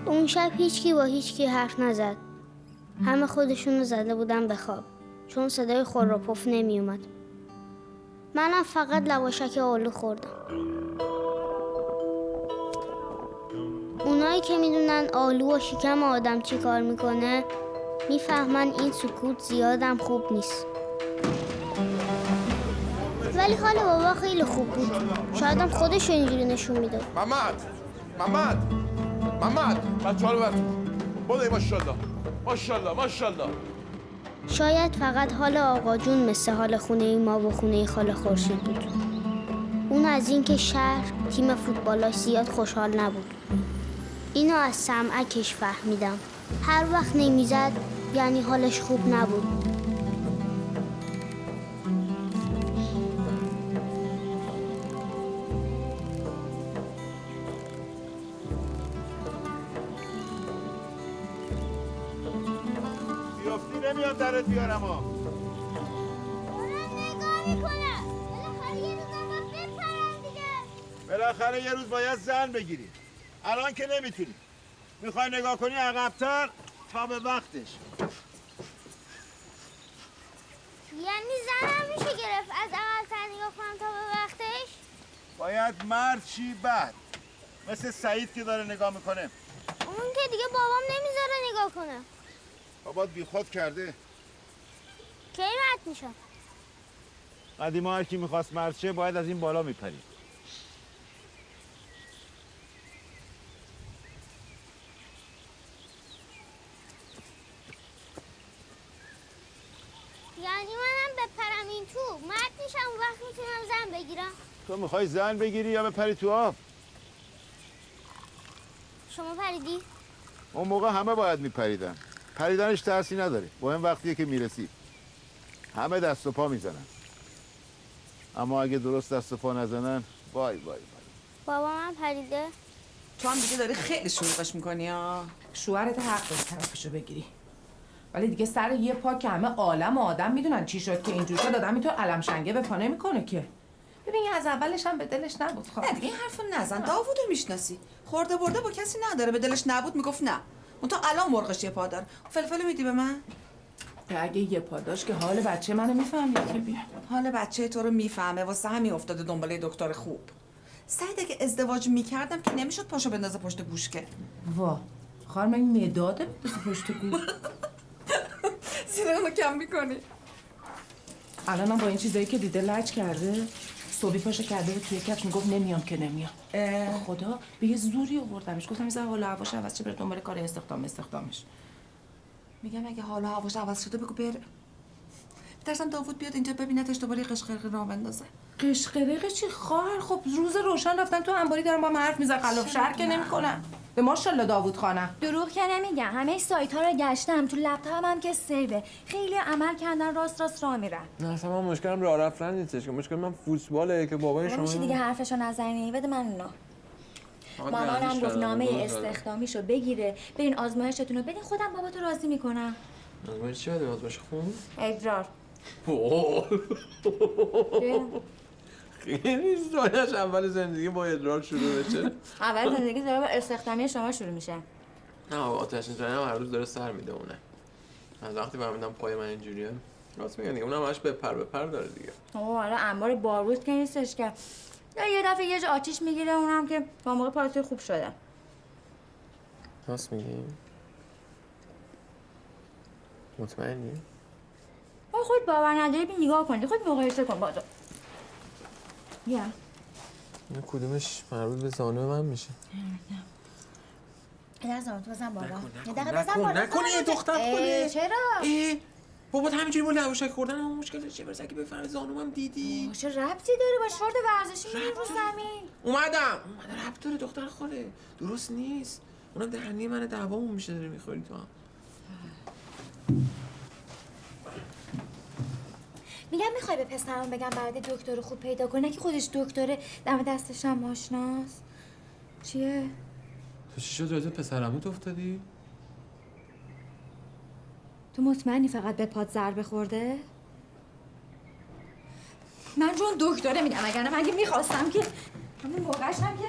S1: اون شب هیچکی با هیچکی حرف نزد. همه خودشونو زده بودن به خواب چون صدای خور و پف نمی اومد. منم فقط لواشک آلو خوردم. اونایی که میدونن آلو و شکم آدم چی کار میکنه میفهمن این سکوت زیادم خوب نیست. ولی حال بابا خیلی خوب بود. شایدم خودش اینجوری نشون میداد.
S4: محمد بچه‌ها رو ببر. بودی ماشاءالله.
S1: شاید فقط حال آقا جون مثل حال خونه ما و خونه خاله خورشید بود. اون از این که شهر تیم فوتبالاش زیاد خوشحال نبود. اینو از سمعکش فهمیدم. هر وقت نمیزد یعنی حالش خوب نبود.
S4: بیافتی نمیام درت بیارم ها.
S1: نگاه میکنه.
S4: بالاخره یه روز باید زن بگیری. الان که نمیتونی. میخوای نگاه کنی عقب‌تر تا به وقتش.
S1: یعنی زنم میشه گرفت از عقب‌تر نگاه کنم تا به وقتش؟
S4: باید مرد چی بعد. مثل سعید که داره نگاه میکنه.
S1: اون که دیگه بابام نمیذاره نگاه کنه.
S4: بابات بیخود کرده.
S1: کی مرد میشم؟
S12: قدیما هر کی میخواست مرد شه باید از این بالا میپرید.
S1: یعنی منم بپرم این تو مرد میشم اون وقت میتونم زن بگیرم؟
S12: تو میخوای زن بگیری یا بپری تو آب؟
S1: شما پریدی؟
S12: اون موقع همه باید میپریدن. پریدنش ترسی نداره. مهم وقتیه که میرسی. همه دست و پا میزنن. اما اگه درست دست و پا نزنن وای.
S1: بابا من پریده؟
S11: تو هم دیگه داری خیلی شلوغش میکنی ها.
S3: شوهرت حق داری طرفشو بگیری. ولی دیگه سر یه پا که همه عالم و آدم میدونن چی شد که اینجور شد. آدم اینطور علم شنگه به پا نمیکنه که. ببین از اولش هم به دلش نبود. خب
S11: نه دیگه این حرفو نزن. داوودو میشناسی. خورده برده با کسی نداره. به دلش نبود میگفت نه. اون تا الان مرغش یه پا داره. فلفل میدی به من؟
S3: اگه یه پا داشت که حال بچه منو میفهمید که بیا.
S11: حال بچه تو رو میفهمه. واسه همین افتاده دنبال دکتر خوب. سعید اگه ازدواج میکردم که نمیشد پاشو بندازه پشت گوش که.
S3: وا خواهر من مداده بندازه پشت گوش.
S11: سینه اونو کم میکنی.
S3: الان هم با این چیزایی که دیده لج کرده. صبحی پاشو کرده بود توی کفش میگفت نمیام که نمیام. خدا به یه زوری آوردمش. گفتم میذاره حالا هواش عوض شه بره دنبال کار استخدامش.
S11: میگم اگه حالا هواش عوض شده بگو بره. میترسم داوود بیاد اینجا ببینتش دوباره قشقرق راه بندازه.
S3: قشقرق چی خواهر؟ خب روز روشن رفتن تو انباری دارن با من حرف میزنن. خلاف شهر که نمیکنن. به ماشاءالله داوود خانم.
S8: دروغ که نمیگم. همه سایت ها رو گشتم. تو لپتاپم هم که سیوه. خیلی عمل کردن راست راه میرن.
S6: نه اصلا من مشکلم راه رفتن نیستش که مشکل من فوتباله که بابای شما
S8: میشه دیگه حرفشو نزنی. بده من اونا. مامانم گفت نامه استخدامیشو بگیره. برین آزمایشتون رو بدین خودم باباتو راضی میکنم.
S6: آزمایش چی بده؟ آزمایش خون؟
S8: ادرار.
S6: خیلی سوالش اول زندگی با ادرار شروع بشه.
S8: اول زندگی داره با استخدامی شما شروع میشه.
S6: نه آتش نشانی هم هر روز داره سر میده اونه. از وقتی فهمیدم پای من اینجوریه راست میگن دیگه اونم همش بپر داره دیگه.
S8: حالا انبار بارود که نیستش که یه دفعه یه جا آتیش میگیره اونم که با موقع پارتی خوب شده.
S6: راست میگی؟ مطمئنی؟
S8: خود باور نداری بی نگاه کنی. خود مقایسه کن با تو. یا
S6: این کدومش مربوط به زانو من میشه؟
S8: یه دقیقه تو بزن بالا.
S6: نکنی دختر خونه.
S8: چرا؟
S6: بابات همینجوری با لواشک خوردن هم مشکلش چیه؟ برسه که بفهمی زانومم دیدی.
S8: چه ربطی داره با شورت ورزشی میری رو زمین؟
S6: اومدم ربط داره دختر خاله. درست نیست. اونم دهنی من دعوامون میشه داره میخوری تو هم.
S8: میگم میخوای به پسرم بگم برای دکتر خوب پیدا کنه که خودش دکتره دم دستش هم آشناست. چیه؟
S6: تو چی شد جایزه پسرموت افتادی؟
S8: تو مطمئنی فقط به پات ضربه خورده؟ من چون دکتره میگم اگر نه مگه میخواستم که همون موقعش هم که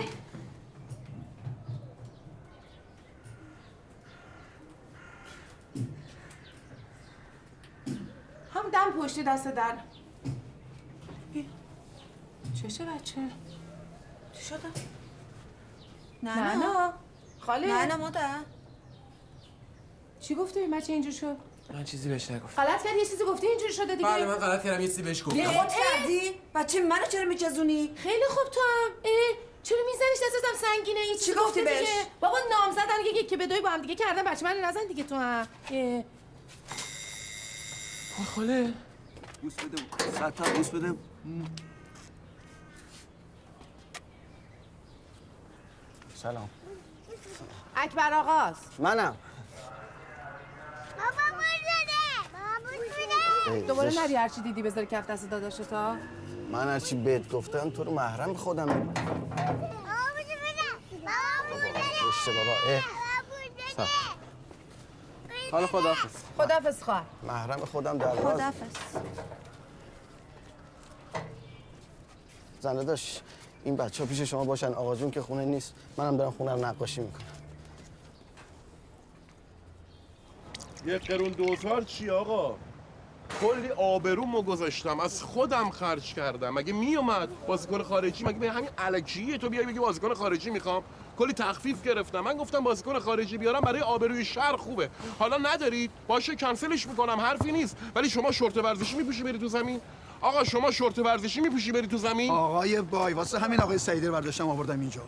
S3: انگشتی دست در. چشه بچه؟
S11: چی شده؟
S3: نه خاله
S11: نه مادر.
S3: چی گفته این بچه اینجور شد؟
S6: من چیزی بهش نگفتم.
S3: غلط کردی یه چیزی گفتی اینجوری شده دیگه.
S6: بله من غلط کردم یه چیزی بهش گفتم.
S11: خود کردی؟ بچه منو چرا میچزونی؟
S3: خیلی خوب تو هم. چرا میزنیش دستم سنگینه؟ این
S11: چی گفتی بهش؟
S3: دیگه؟ بابا نام زدن یکی به دوی با هم دیگه کردن بچه من نزن دیگه تو هم.
S6: خاله
S2: بوس بده سطح بوس بده. سلام.
S3: اکبر آقاست.
S7: منم.
S1: بابا بوس بده.
S3: دوباره نری هرچی دیدی بذاری کف دست داداشتا.
S7: من هرچی بهت گفتم تو رو محرم خودم می‌کنم.
S1: بابا بوس بده. بابا بوس بده.
S7: بابا
S1: بابا
S6: حالا خداحافظ.
S3: خداحافظ خواهر.
S7: محرم خودم در
S11: خدافظ.
S7: زنده داشت این بچه ها پیش شما باشن. آقا جون که خونه نیست، منم دارم خونه رو نقاشی میکنم.
S4: یه قرون دوزار چی آقا؟ کلی آبرومو گذاشتم، از خودم خرج کردم. مگه میومد بازیکن خارجی؟ مگه به همین الکیه تو بیای بگی بازیکن خارجی میخوام؟ کلی تخفیف گرفتم. من گفتم بازیکن خارجی بیارم برای آبروی شهر خوبه. حالا ندارید باشه کنسلش میکنم، حرفی نیست. ولی شما شورت ورزشی میپوشی بری تو زمین؟ آقا شما شورت ورزشی میپوشی بری تو زمین؟
S13: آقای بای واسه همین آقای سعیدی رو برداشتم آوردم اینجا.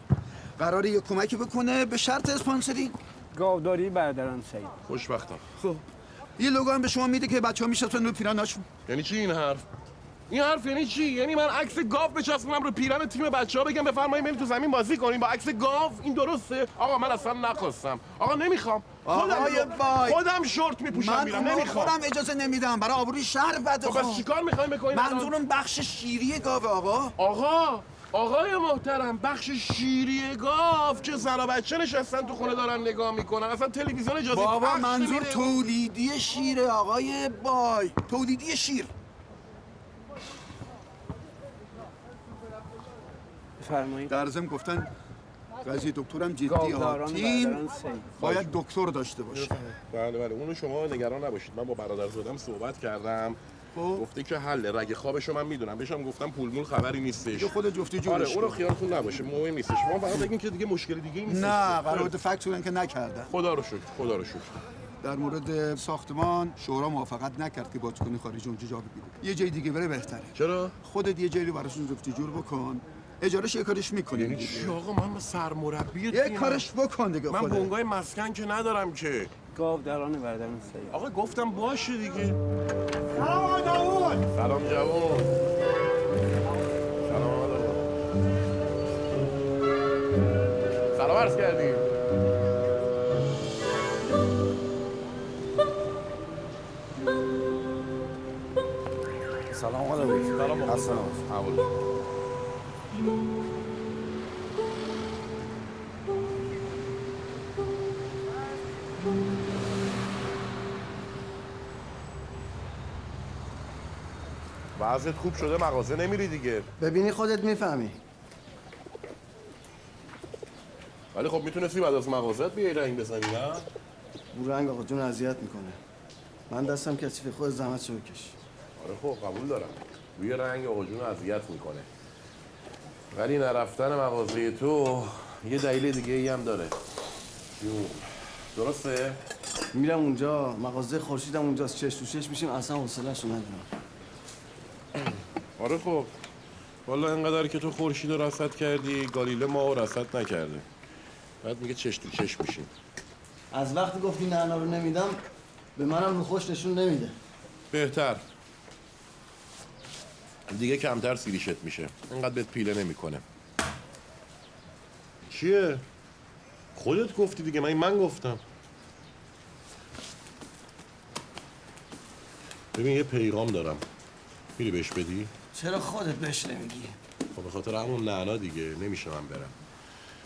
S13: قراره یه کمکی بکنه به شرط اسپانسری.
S10: گاوداری برادران سعید.
S4: خوشبختم.
S13: خب یه لوگو هم به شما میده که بچه‌ها میشناسن رو پیراناشون.
S4: یعنی چی این حرف؟ این حرف یعنی چی؟ یعنی من عکس گاو بچسبونم رو پیرن تیم بچه‌ها بگم بفرمایید برید تو زمین بازی کنین با عکس گاو؟ این درسته؟ آقا من اصلا نخواستم. آقا نمیخوام. خودم شورت میپوشم میرم. نمیخوام.
S13: خودم اجازه نمیدم. برای آبروی شهر بده.
S4: خب بس چیکار میخواین بکنین؟
S13: منظورم بخش شیری گاو آقا.
S4: آقای محترم، بخش شیری گاو چه زن و بچه نشستن تو خونه دارن نگاه میکنن، اصلا تلویزیون اجازه
S13: بابا
S4: پخش
S13: منظور
S4: نمیده.
S13: تولیدی شیره آقای بای، تولیدی شیر.
S10: بفرمایید.
S13: در ضمن گفتن قضیه دکترم جدی
S10: گاوداران
S13: تیم
S10: برادران سعید.
S13: باید دکتر داشته باشه.
S4: بله اونو شما نگران نباشید. من با برادرزادم صحبت کردم. گفته که حل رگ خوابشو من میدونم. بهشم گفتم پول مول خبری نیستش.
S13: خود جفتی جورش.
S4: آره اونو خیالتون نباشه، مهم نیستش. شما فقط بگین که دیگه مشکلی دیگه نیستش.
S13: نه قرارداد فکتورن که نکردن.
S4: خدا رو شکر، خدا رو شکر.
S13: در مورد ساختمان شورا موافقت نکرد که بازیکن خارجی اونجا جا بگیره. یه جای دیگه بره بهتره.
S4: چرا؟
S13: خودت یه جایی براشون جفتی جور بکن. اجارهش یه کارش میکنی.
S4: یعنی چی آقا؟ من سرمربی
S13: یه کارش بکن دیگه.
S4: من بنگاه مسکن که ندارم که.
S10: گاوداران برادران سعید.
S4: آقا گفتم باشه دیگه.
S13: سلام آقا داوود.
S4: سلام جوان. سلام آقا داوود. سلام عرض کردیم.
S7: سلام آقا داوود.
S4: سلام آقا.
S7: سلام.
S4: وضعیت خوب شده مغازه نمیری دیگه.
S7: ببینی خودت میفهمی.
S4: ولی خب میتونستی بعد از مغازت بیای رنگ بزنی نه؟
S7: اون رنگ آقا جون اذیت میکنه. من دستم کثیف، خود زحمتشو بکش.
S4: آره خب قبول دارم. روی رنگ آقا جون اذیت میکنه. ولی نرفتن مغازه تو یه دلیل دیگه ای هم داره. جون درسته؟
S7: میرم اونجا، مغازه خورشیدم اونجاست، چش تو چش میشیم، اصلا حوصله‌اش رو ندارم.
S4: آره خب والا اینقدر که تو خورشید رو رصد کردی گالیله ما رو رصد نکرده. بعد میگه چش تو چش میشیم.
S7: از وقتی گفتی نه رو نمیدم به منم رو خوش نشون نمیده.
S4: بهتر دیگه کمتر سیریشت میشه، اینقدر بهت پیله نمیکنه. چیه؟ خودت گفتی دیگه، من گفتم. ببین یه پیغام دارم، میری بهش بدی؟
S7: چرا خودت بهش نمیگی؟
S4: خب به خاطر همون نعنا دیگه نمیشه من برم.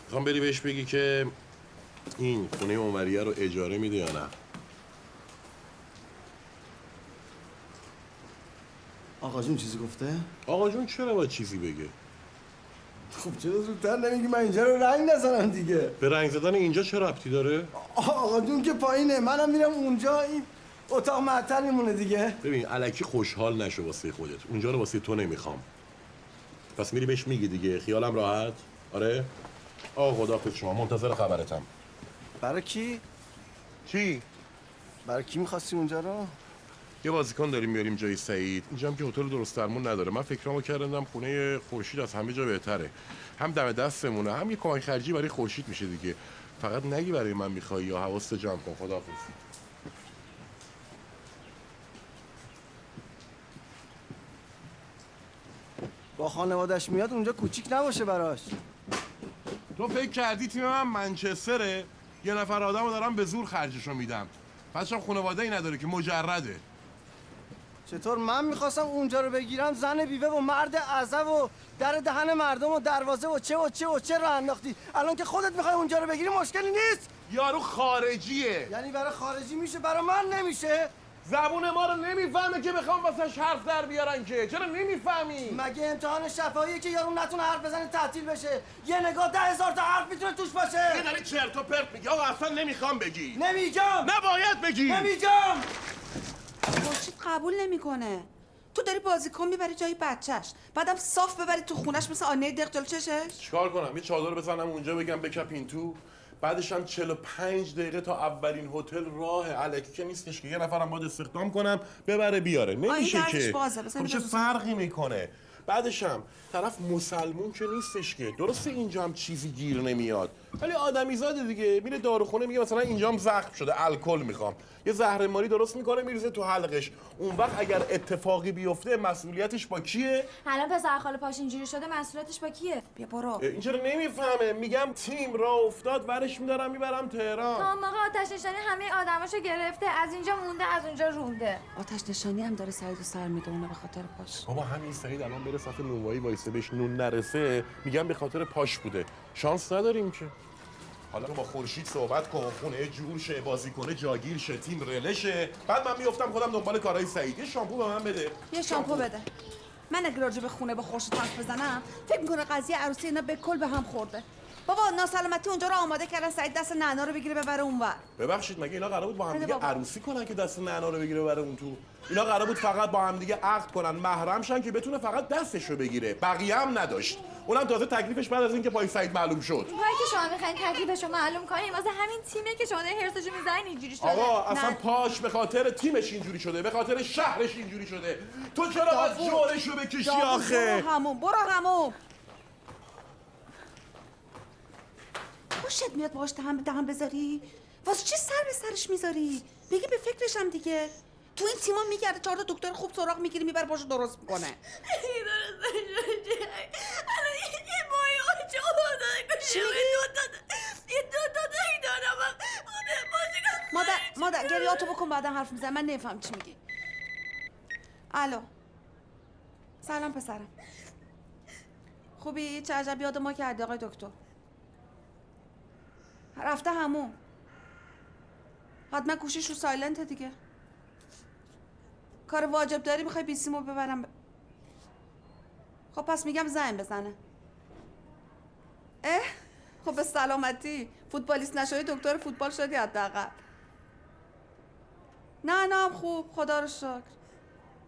S4: میخوام بری بهش بگی که این خونه اونوریه رو اجاره میده یا نه.
S7: آقا جون چیزی گفته؟
S4: آقا جون چرا باید چیزی بگه؟
S7: خب چرا زودتر نمیگی من اینجا رو رنگ نزنم دیگه؟
S4: به رنگ زدن اینجا چه ربطی داره؟
S7: آقا جون که پایینه، منم میرم اونجا. این
S2: اتاق معطل میمونه دیگه.
S4: ببین الکی خوشحال نشو واسه خودت، اونجا رو واسه تو نمیخوام. پس میری بهش میگی دیگه، خیالم راحت. آره؟ آقا خداحافظ، شما منتظر خبرتم.
S2: برای کی؟
S4: چی؟
S2: برای کی می‌خواستی اونجا رو؟
S4: یه بازیکن داریم میاریم جای سعید. اینجا هم که هتل درست درمون نداره. من فکرامو کردم خونه خورشید از همه جا بهتره. هم دم دستمونه، هم یه کمک خرجی برای خورشید میشه دیگه. فقط نگی برای من میخوای یا حواست جمع کن. خداحافظ.
S2: با خانوادش میاد اونجا کوچیک نباشه براش.
S4: تو فکر کردی تیم من منچستره؟ یه نفر آدمو دارم به زور خرجشو میدم. پس هم خانواده‌ای نداره که مجرده.
S2: چطور من میخواستم اونجا رو بگیرم، زن بیوه و مرد عزب و در دهن مردم و دروازه و چه رو انداختی. الان که خودت میخوای اونجا رو بگیری مشکلی نیست.
S4: یارو خارجیه.
S2: یعنی برای خارجی میشه، برای من نمیشه؟
S4: زبون ما رو نمیفهمه که بخوام واسش حرف در بیارن که. چرا نمیفهمی؟
S2: مگه امتحان شفاهیه که یارو نتونه حرف بزنه تعطیل بشه؟ یه نگاه 10,000 تا حرف میتونه توش باشه.
S4: یه داری چرت و پرت میگی. آقا اصلا نمیخوام بگی.
S2: نمیگم.
S4: نباید بگی.
S2: نمیگم.
S11: خورشید قبول نمیکنه. تو داری بازیکن میبری جای بچهش، بعدم صاف ببری تو خونش مثل آینه دق جلو چشش.
S4: چیکار کنم؟ یه چادر بزنم اونجا بگم بکپین تو؟ بعدش هم 45 دقیقه تا اولین هتل راه. الکی که نیستش که یه نفرم باید استخدام کنم ببره بیاره. نمیشه که. خب چه فرقی میکنه؟ بعدش هم طرف مسلمون که نیستش که. درسته اینجا هم چیزی گیر نمیاد، ولی آدمیزاده دیگه. میره داروخونه میگه مثلا اینجام زخم شده، الکل میخوام. یه زهرماری درست میکنه میریزه تو حلقش. اون وقت اگر اتفاقی بیفته مسئولیتش با کیه؟
S8: الان پسر خاله پاش اینجوری شده، مسئولیتش با کیه؟
S11: بیا برو.
S4: این چرا نمیفهمه؟ میگم تیم راه افتاد، ورش میدارم میبرم تهران.
S8: تا موقع آتش نشانی همه آدماشو گرفته، از اینجا مونده از اونجا رونده.
S11: آتش نشانی هم داره سعیدو سر میدونه به خاطر پاش.
S4: بابا همین سعید الان بره صف نونوایی وایسه بهش نون نرسه، میگم به خاطر پاش بوده. شانس نداریم که. حالا با خورشید صحبت کن، خونه جور شه، بازی کنه جاگیر شه، تیم رله شه. بعد من میافتم خودم دنبال کارهای سعید. یه شامپو به من بده.
S11: یه شامپو بده. من اگه راجع به خونه به خورشید حرف بزنم فکر میکنه قضیه عروسی اینا به کل به هم خورده. بابا ناسلامتی اونجا رو آماده کردن سعید دست نعنا رو بگیره ببره اونور.
S4: ببخشید مگه اینا قرار بود با هم دیگه عروسی کنن که دست نعنا رو بگیره ببره اون تو؟ اینا قرار بود فقط با هم دیگه عقد کنن، محرم شن که بتونه فقط دستش رو بگیره. بقیه هم نداشت. اونم تازه تکلیفش بعد از اینکه پای سعید معلوم شد.
S8: کاری که شما میخواین تکلیفشو معلوم کنین واسه همین تیمه که شما هرسشو میزنین اینجوری شده.
S4: آقا اصلا پاش به خاطر تیمش اینجوری شده، به خاطر شهرش اینجوری شده. تو چرا باید جورشو بکشی آخه؟
S11: برو همون. خوشت میاد باهاش دهن بذاری؟ واسه چی سر به سرش میذاری؟ بگی به فکرش هم دیگه. تو این تیما میگرده 4 تا دکتر خوب سراغ میگیری میبره باشو درست میکنه. مادر گریاتو بکن بعدا حرف میزنم. من نفهم چی میگی. الو سلام پسرم، خوبی؟ چه عجب یاد ما کردی آقای دکتر. رفته همون. حتما گوشیش رو سایلنت دیگه. کار واجب داری میخوای بیسیمو ببرم خب پس میگم زنگ بزنه. خب به سلامتی. فوتبالیست نشدی دکتر فوتبال شدی حداقل. نه خوب خدا رو شکر.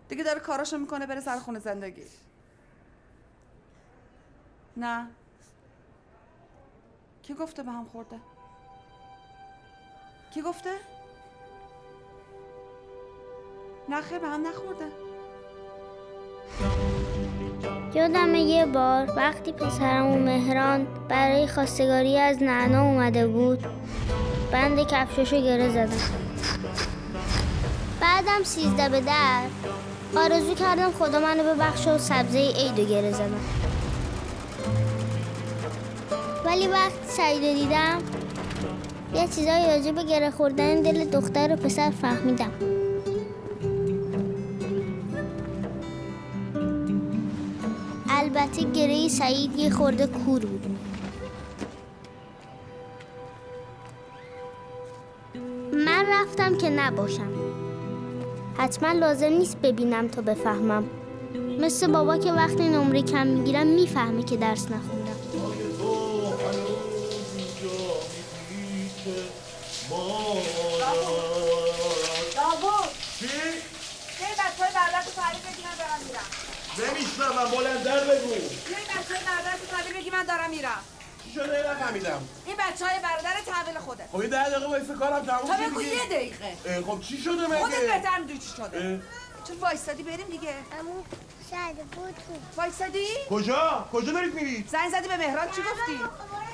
S11: دیگه داره کاراشو میکنه بره سر خونه زندگی. نه کی گفته به هم خورده؟ کی گفته؟ نه خیر به هم نخورده.
S1: یادمه یه بار وقتی پسرمون مهران برای خواستگاری از نعنا اومده بود بند کفششو گره زدم. بعدم 13 به در آرزو کردم خدا منو ببخشه و سبزه عیدو گره زدم. ولی وقتی سعیدو دیدم یه چیزایی راجع به گره خوردن دل دختر و پسر فهمیدم. البته گره سعید یه خورده کور بود. من رفتم که نباشم. حتما لازم نیست ببینم تا بفهمم. مثل بابا که وقتی نمره کم میگیرم میفهمه که درس نخوندم.
S11: داوود
S4: چی؟
S11: بیاین بچه‌های برادرتو تعریف بگی من دارم میرم.
S4: نمیشنوم، بلندتر بگو.
S11: بیاین بچه‌های برادرتو تعریف بگی من دارم میرم.
S4: چی شده؟ نفهمیدم.
S11: این بچه‌های برادر تحویل خودت.
S4: خب این 10 دقیقه وایس کارم تموم
S11: تا
S4: شد
S11: بگو
S4: دیگه.
S11: 1 دقیقه.
S4: خب چی شده مگه؟
S11: خودت بهتر میدونی چی شده. چون وایسادی بریم دیگه.
S1: امو شاید بود
S11: وایسادی؟
S4: کجا دارید میرید؟
S11: زنگ زدی به مهران چی گفتی؟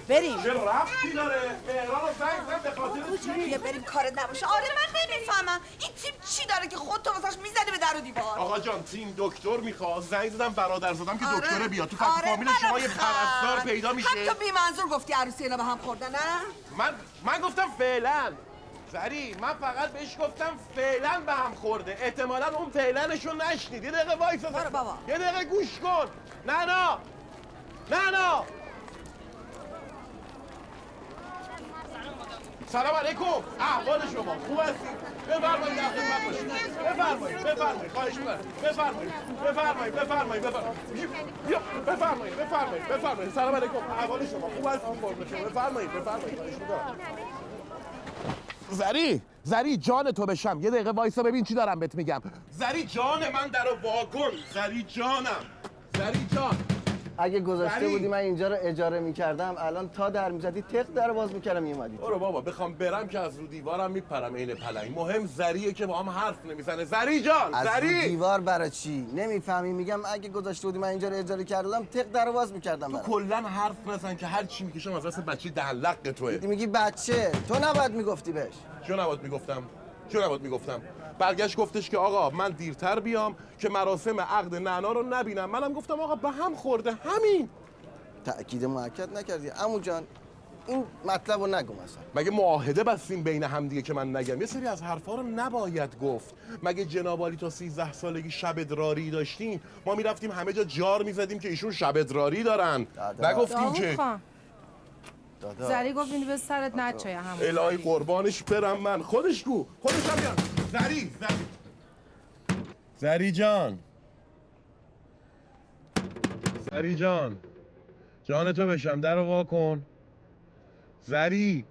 S11: بریم.
S4: چرا ربطی داره؟ مهران رو زنگ زد به خاطر چی؟
S11: بیا بریم کارت نباشه. آره من نمیفهمم این تیم چی داره که خودتو واسش میزنی به در و دیوار.
S4: آقا جان تیم دکتر میخواد. زنگ زدم برادر زدم که
S11: آره.
S4: دکتره بیاد. تو فکر فامیل شما یه پرستار پیدا میشه.
S11: حتی بی منظور گفتی عروسی اینا به هم خوردن نه؟
S4: من گفتم فعلا. زری من فقط بهش گفتم فعلا به هم خورده. احتمالاً اون فعلنشو نشنید. یه دقیقه وایسا.
S11: برو بابا.
S4: یه دقیقه گوش کن. نه سلام علیکم. احوال شما خوب هستید؟ بفرمایید در خدمت باشید. بفرمایید. خواهش می‌کنم. بفرمایید. سلام علیکم. احوال شما خوب هستید؟ بفرمایید. خواهش می‌کنم. زری جان تو بشم. یه دقیقه وایسا ببین چی دارم بهت میگم. زری جان من درو واکن. زری جان.
S7: اگه گذاشته
S4: زری.
S7: بودی من اینجا رو اجاره میکردم الان تا در میزدی تق در باز میکردم میومدی.
S4: برو بابا بخوام برم که از رو دیوارم میپرم عین پلنگ. مهم زریه که با هم حرف نمیزنه. زری جان.
S7: از رو
S4: زری
S7: دیوار برای چی؟ نمیفهمی میگم اگه گذاشته بودی من اینجا رو اجاره کردم تق در باز میکردم.
S4: تو کلا حرف نزن که هر چی میکشم از راست بچه دهلق توه.
S7: میگی بچه تو نباید میگفتی بهش.
S4: چون نباید میگفتم برگشت گفتش که آقا من دیرتر بیام که مراسم عقد نعنا رو نبینم. منم گفتم آقا به هم خورده همین.
S7: تأکید مؤکد نکردی عمو جان. این مطلب رو نگو مثلا.
S4: مگه معاهده بستیم بین هم دیگه که من نگم؟ یه سری از حرفا رو نباید گفت. مگه جناب عالی تا 13 سالگی شب ادراری داشتیم ما میرفتیم همه جا جار میزدیم که ایشون شب ادراری دارن. نگفتیم که
S3: زری گفت اینو به سرت نچه همون.
S4: الهی قربانش برم من. خودش هم بیان. زری جان جان تو بشم در رو وا کن. زری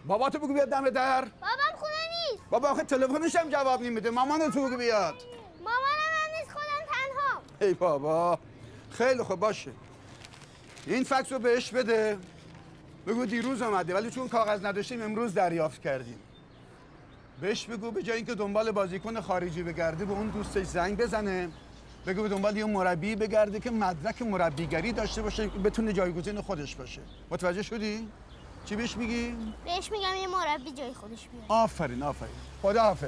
S13: باباتو بگو بیاد دم در.
S1: بابام خونه نیست.
S13: بابا آخه تلفنش هم جواب نمیده. مامانو تو بگو بیاد.
S1: مامانم هم نیست خودم تنها.
S13: ای بابا خیلی خوب باشه. این فکس رو بهش بده. بگو دیروز آمده ولی چون کاغذ نداشتیم امروز دریافت کردیم. بهش بگو به جای اینکه دنبال بازیکن خارجی بگرده به اون دوستش زنگ بزنه. بگو به دنبال یه مربی بگرده که مدرک مربیگری داشته باشه بتونه جایگزین خودش باشه. متوجه شدی؟ چی بهش میگی؟
S1: بهش میگم یه مربی جای خودش بیاره.
S13: آفرین. خدا حافظ.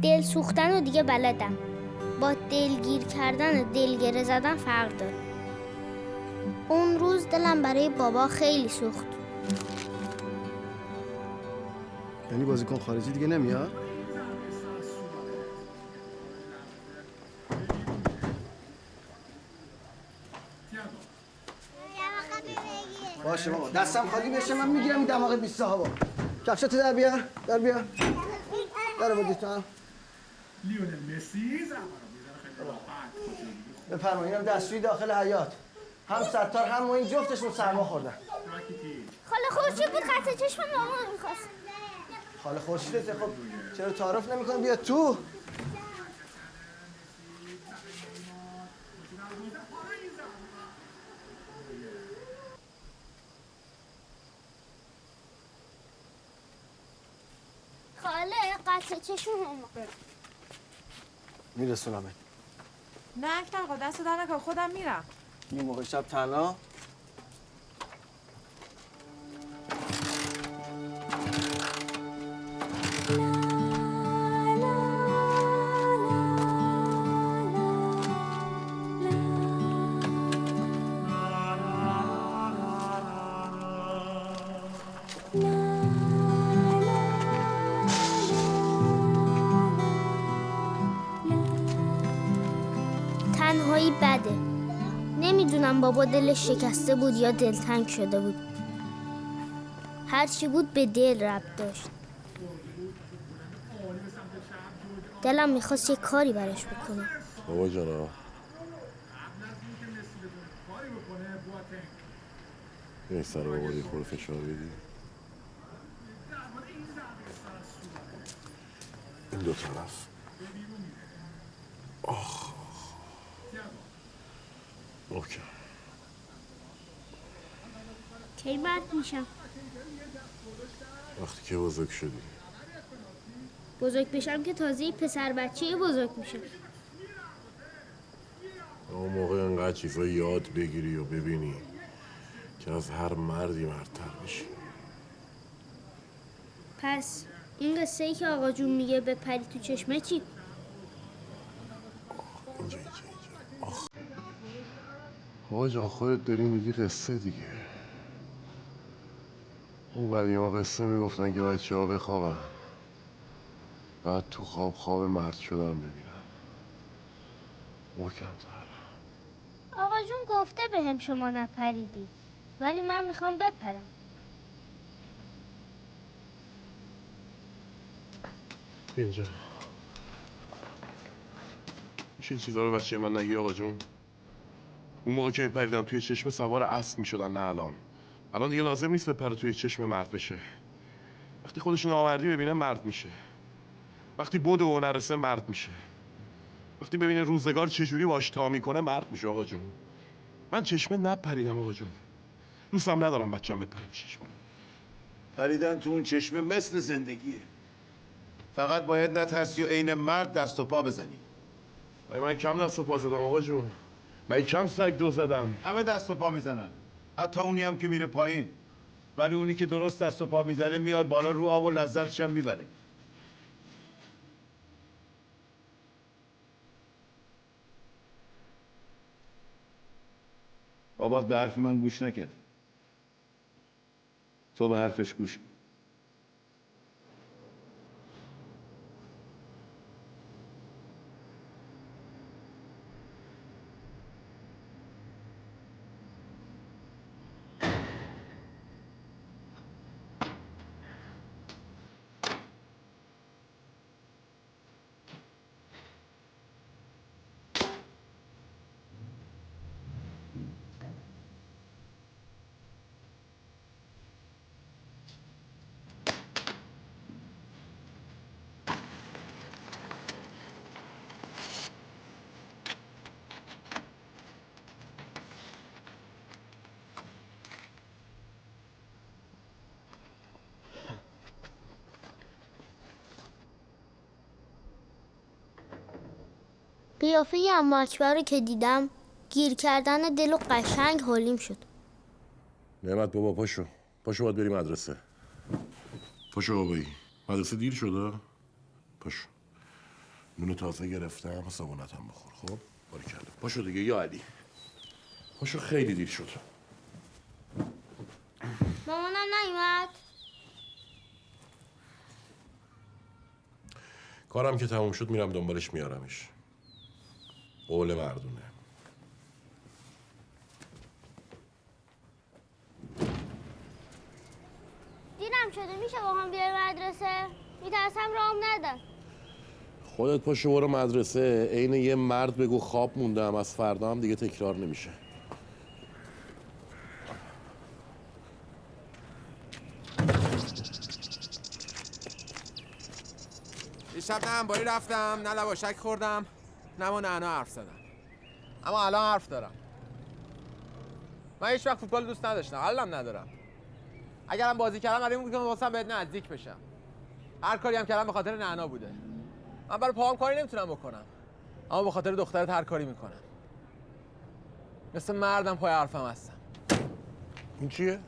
S1: دل سوختن و دیگه بلدم. با دلگیر کردن و دلگره زدن فرق داره. اون روز دلم برای بابا خیلی سوخت.
S2: یعنی بازیکن خارجی دیگه نمیاد؟ باشه بابا، دستم خالی بشه من میگیرم این دماغ 20 ها با. کفشاتو در بیار، در بیار. در بودی تو هم. بفرمایید اینم دستشویی داخل حیاط. هم ستار هم این جفتشون سرما خوردن.
S1: خاله خورشید بود خط چشم مامان میخواست.
S2: خاله خورشیدته، خب چرا تعارف نمی‌کنی بیا تو؟
S1: خاله قطع چشم مامان
S2: میرسونمت.
S3: نه اکتر دست در نکن، خودم میرم.
S2: این موقع شب تنها؟
S1: تنهایی بده. نمیدونم بابا دلش شکسته بود یا دلتنگ شده بود. هرچی بود به دل ربط داشت. دلم میخواست یک کاری براش بکنم.
S4: بابا جانا یه سر بابا یه خور فشار بدی. این دو طرف. آخ اوکی.
S1: کی مرد میشم؟
S4: وقتی که بزرگ شدی.
S1: بزرگ بشم که تازه پسر بچه بزرگ میشم.
S4: اون موقع انقدر چیزا یاد بگیری و ببینی که از هر مردی مردتر بشی.
S1: پس این قصه ای که آقا جون میگه بپری تو چشمه چی؟
S4: اینجا آخ آقا جان خودت داری میگی قصه دیگه. اون قدیما قصه میگفتن که بچه ها بخوابن بعد تو خواب مرد شدن ببینن. محکم‌تر.
S1: آقا جون گفته بهم شما نپریدی، ولی من میخوام بپرم.
S4: اینجا میشه این چیزا رو بچه من نگی آقا جون؟ اون موقع که میپریدم توی چشم سوار اسب میشدن، نه الان دیگه لازم نیست بپره توی چشم مرد بشه. وقتی خودشون آوردی ببینه مرد میشه. وقتی بود و نرسه مرد میشه. وقتی ببینه روزگار چجوری باش تا میکنه مرد میشه آقا جون. من چشمه نپریدم آقا جون. دوستم ندارم بچه‌م بپره چشم.
S12: پریدن تو اون چشمه مثل زندگیه. فقط باید نترسی و عین مرد دست و پا بزنی.
S4: من کم دست و پا زدم آقا جون. من کم سگ دو زدم.
S12: همه دست و پا میزنن. حتی اونی هم که میره پایین. ولی اونی که درست دست و پا میزنه میاد بالا رو آب و لذتش هم میبره. بابا به حرف من گوش نکرد. تو به حرفش گوش.
S1: قیافه عمو اکبر رو که دیدم گیر کردن دل و قشنگ حالیم شد.
S4: نعمت بابا پاشو باید بری مدرسه. پاشو بابایی، مدرسه دیر شده. پاشو نون تازه گرفتم، حسابونتم بخور. خب باریکلا. پاشو دیگه یا علی. پاشو، خیلی دیر شد.
S1: مامانم نیومد.
S4: کارم که تموم شد میرم دنبالش میارمش. قول مردونه.
S1: دیرم شده، میشه با هم بیای مدرسه؟ میترسم رام ندن.
S4: خودت پاشو برو مدرسه، عین یه مرد بگو خواب موندم، از فردا هم دیگه تکرار نمیشه.
S6: دیشب نه انباری رفتم، نه لواشک خوردم، نه با نعنا حرف زدم. اما الان حرف دارم. من هیچ وقت فوتبال دوست نداشتم، الانم ندارم. اگرم بازی کردم برای این بود که واسم بهت نزدیک بشم. هر کاری هم کردم به خاطر نعنا بوده. من برای پاهم کاری نمیتونم بکنم، اما به خاطر دخترت هر کاری میکنم. مثل مردم پای حرفم هستم.
S4: این چیه؟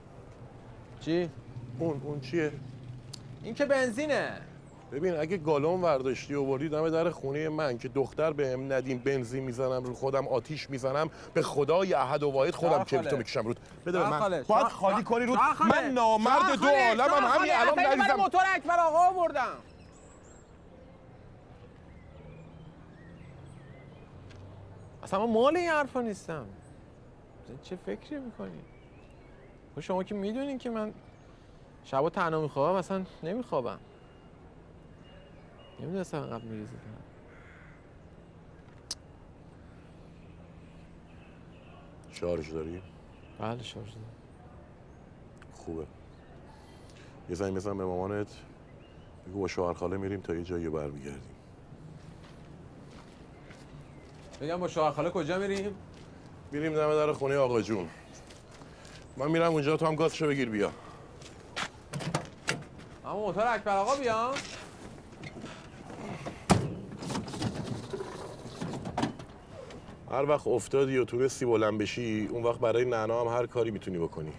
S6: چی؟
S4: اون چیه؟
S6: این که بنزینه.
S4: ببین اگه گالون ورداشتی و بردی دم در خونه من که دختر بهم ندیم بنزین میزنم رو خودم، آتیش میزنم، به خدای احد و واحد خودم کبریتو میکشم رود. بده به من. باید خالی کنی رود. من نامرد دو عالمم، همین الان نریزم.
S6: موتور اکبر آقا آوردم. اصلا من مال این حرفا نیستم. چه فکری میکنی؟ شما که میدونین که من شبا تنها میخوابم، اصلا نمیخوابم. نمیدونستم اینقدر میریزی.
S4: شارژ داری؟
S6: بله شارژ دارم.
S4: خوبه. یه زنگ بزن به مامانت بگو با شوهر خاله میریم تا یه جایی برمیگردیم.
S6: بگم با شوهر خاله کجا میریم؟
S4: میریم دم در خونه آقا جون. من میرم اونجا، تو هم گازشو بگیر بیا.
S6: اما موتور اکبر آقا بیام.
S4: هر وقت افتادی و تونستی بلند بشی، اون وقت برای نعنا هم هر کاری میتونی بکنی.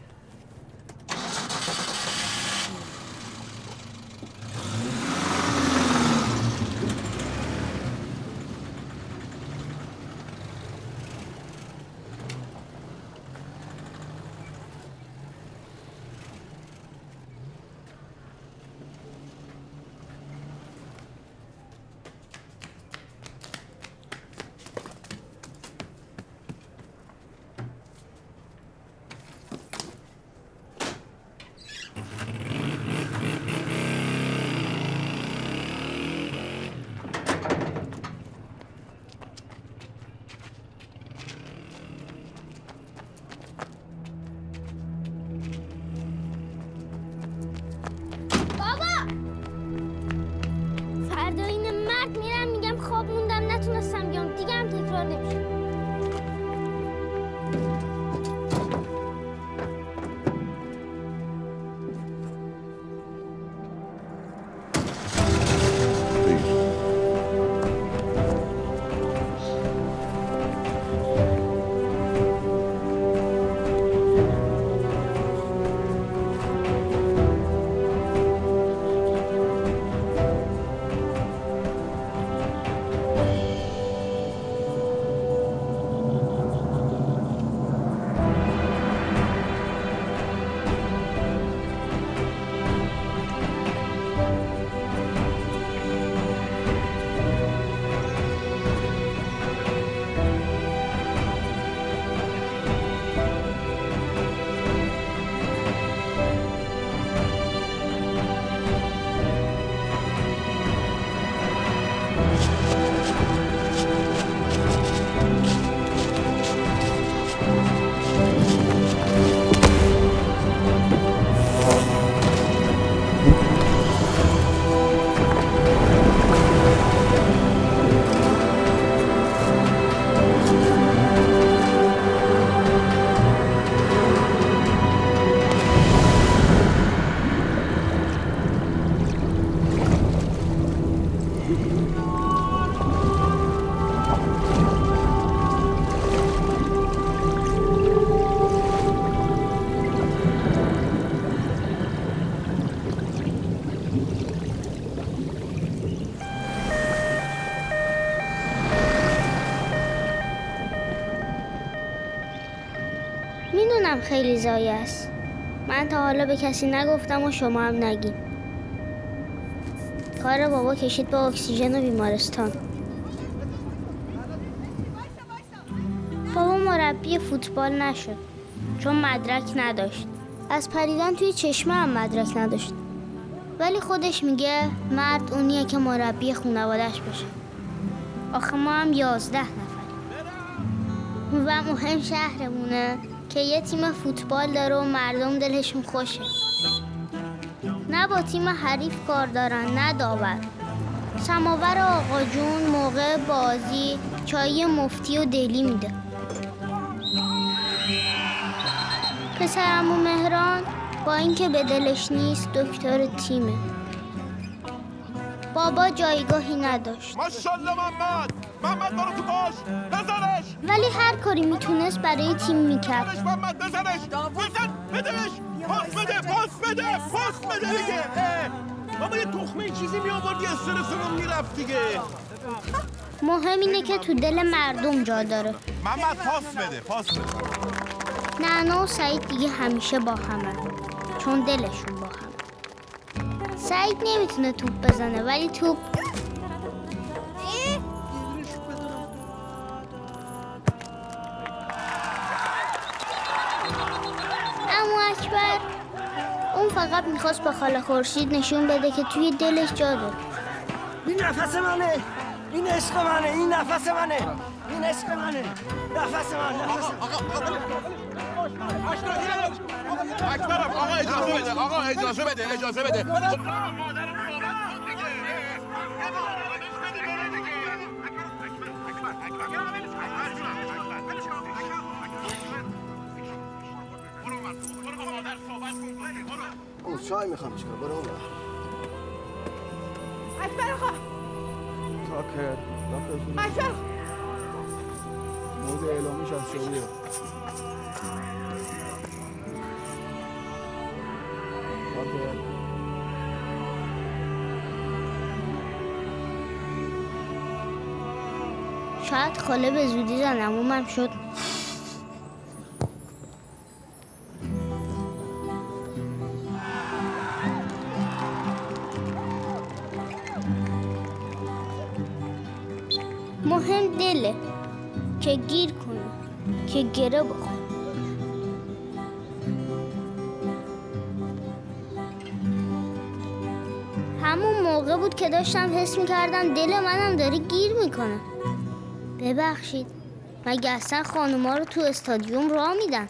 S1: میدونم خیلی زایه است. من تا حالا به کسی نگفتم و شما هم نگین. کار بابا کشید به اکسیژن و بیمارستان. بابا مربی فوتبال نشد چون مدرک نداشت. از پریدن توی چشمه هم مدرک نداشت. ولی خودش میگه مرد اونیه که مربی خانواده‌اش بشه. آخه ما هم 11 نفریم و مهم شهرمونه که یه تیم فوتبال داره و مردم دلشون خوشه. نه با تیم حریف کار دارن نه داور. سماور آقا جون موقع بازی چای مفتی و دلی میده. پسرمو مهران با اینکه به دلش نیست دکتر تیمه. بابا جایگاهی نداشت.
S4: ماشاءالله محمد برو تو باش بزنش.
S1: ولی هر کاری میتونست برای تیم میکرد.
S4: محمد بزنش بزن بدهش پاس بده دیگه. بابا یه تخمه چیزی می آورد یه استرسمون میرفت دیگه.
S1: مهم اینه که تو دل مردم جا داره.
S4: محمد پاس بده.
S1: نعنا و سعید دیگه همیشه با همه چون دلشون با هم. سعید نمیتونه توپ بزنه ولی توپ اما اکبر اون فقط میخواست به خاله خورشید نشون بده که توی دلش جا داره.
S5: این نفس منه، این عشق منه، این نفس منه، این عشق منه، نفس من.
S4: اکبرم آقا اجازه بده.
S7: اون چای میخوام چیکار برو اون
S3: اکبر آقا
S2: تاکر
S3: اکبر
S2: موضوع اعلامیش از شدیه.
S1: شاید خاله به زودی زنمومم شد. مهم دله که گیر کنه که گره بخوره. همون موقع بود که داشتم حس میکردم دل منم داره گیر میکنه. ببخشید مگه اصلا خانوما رو تو استادیوم راه میدن؟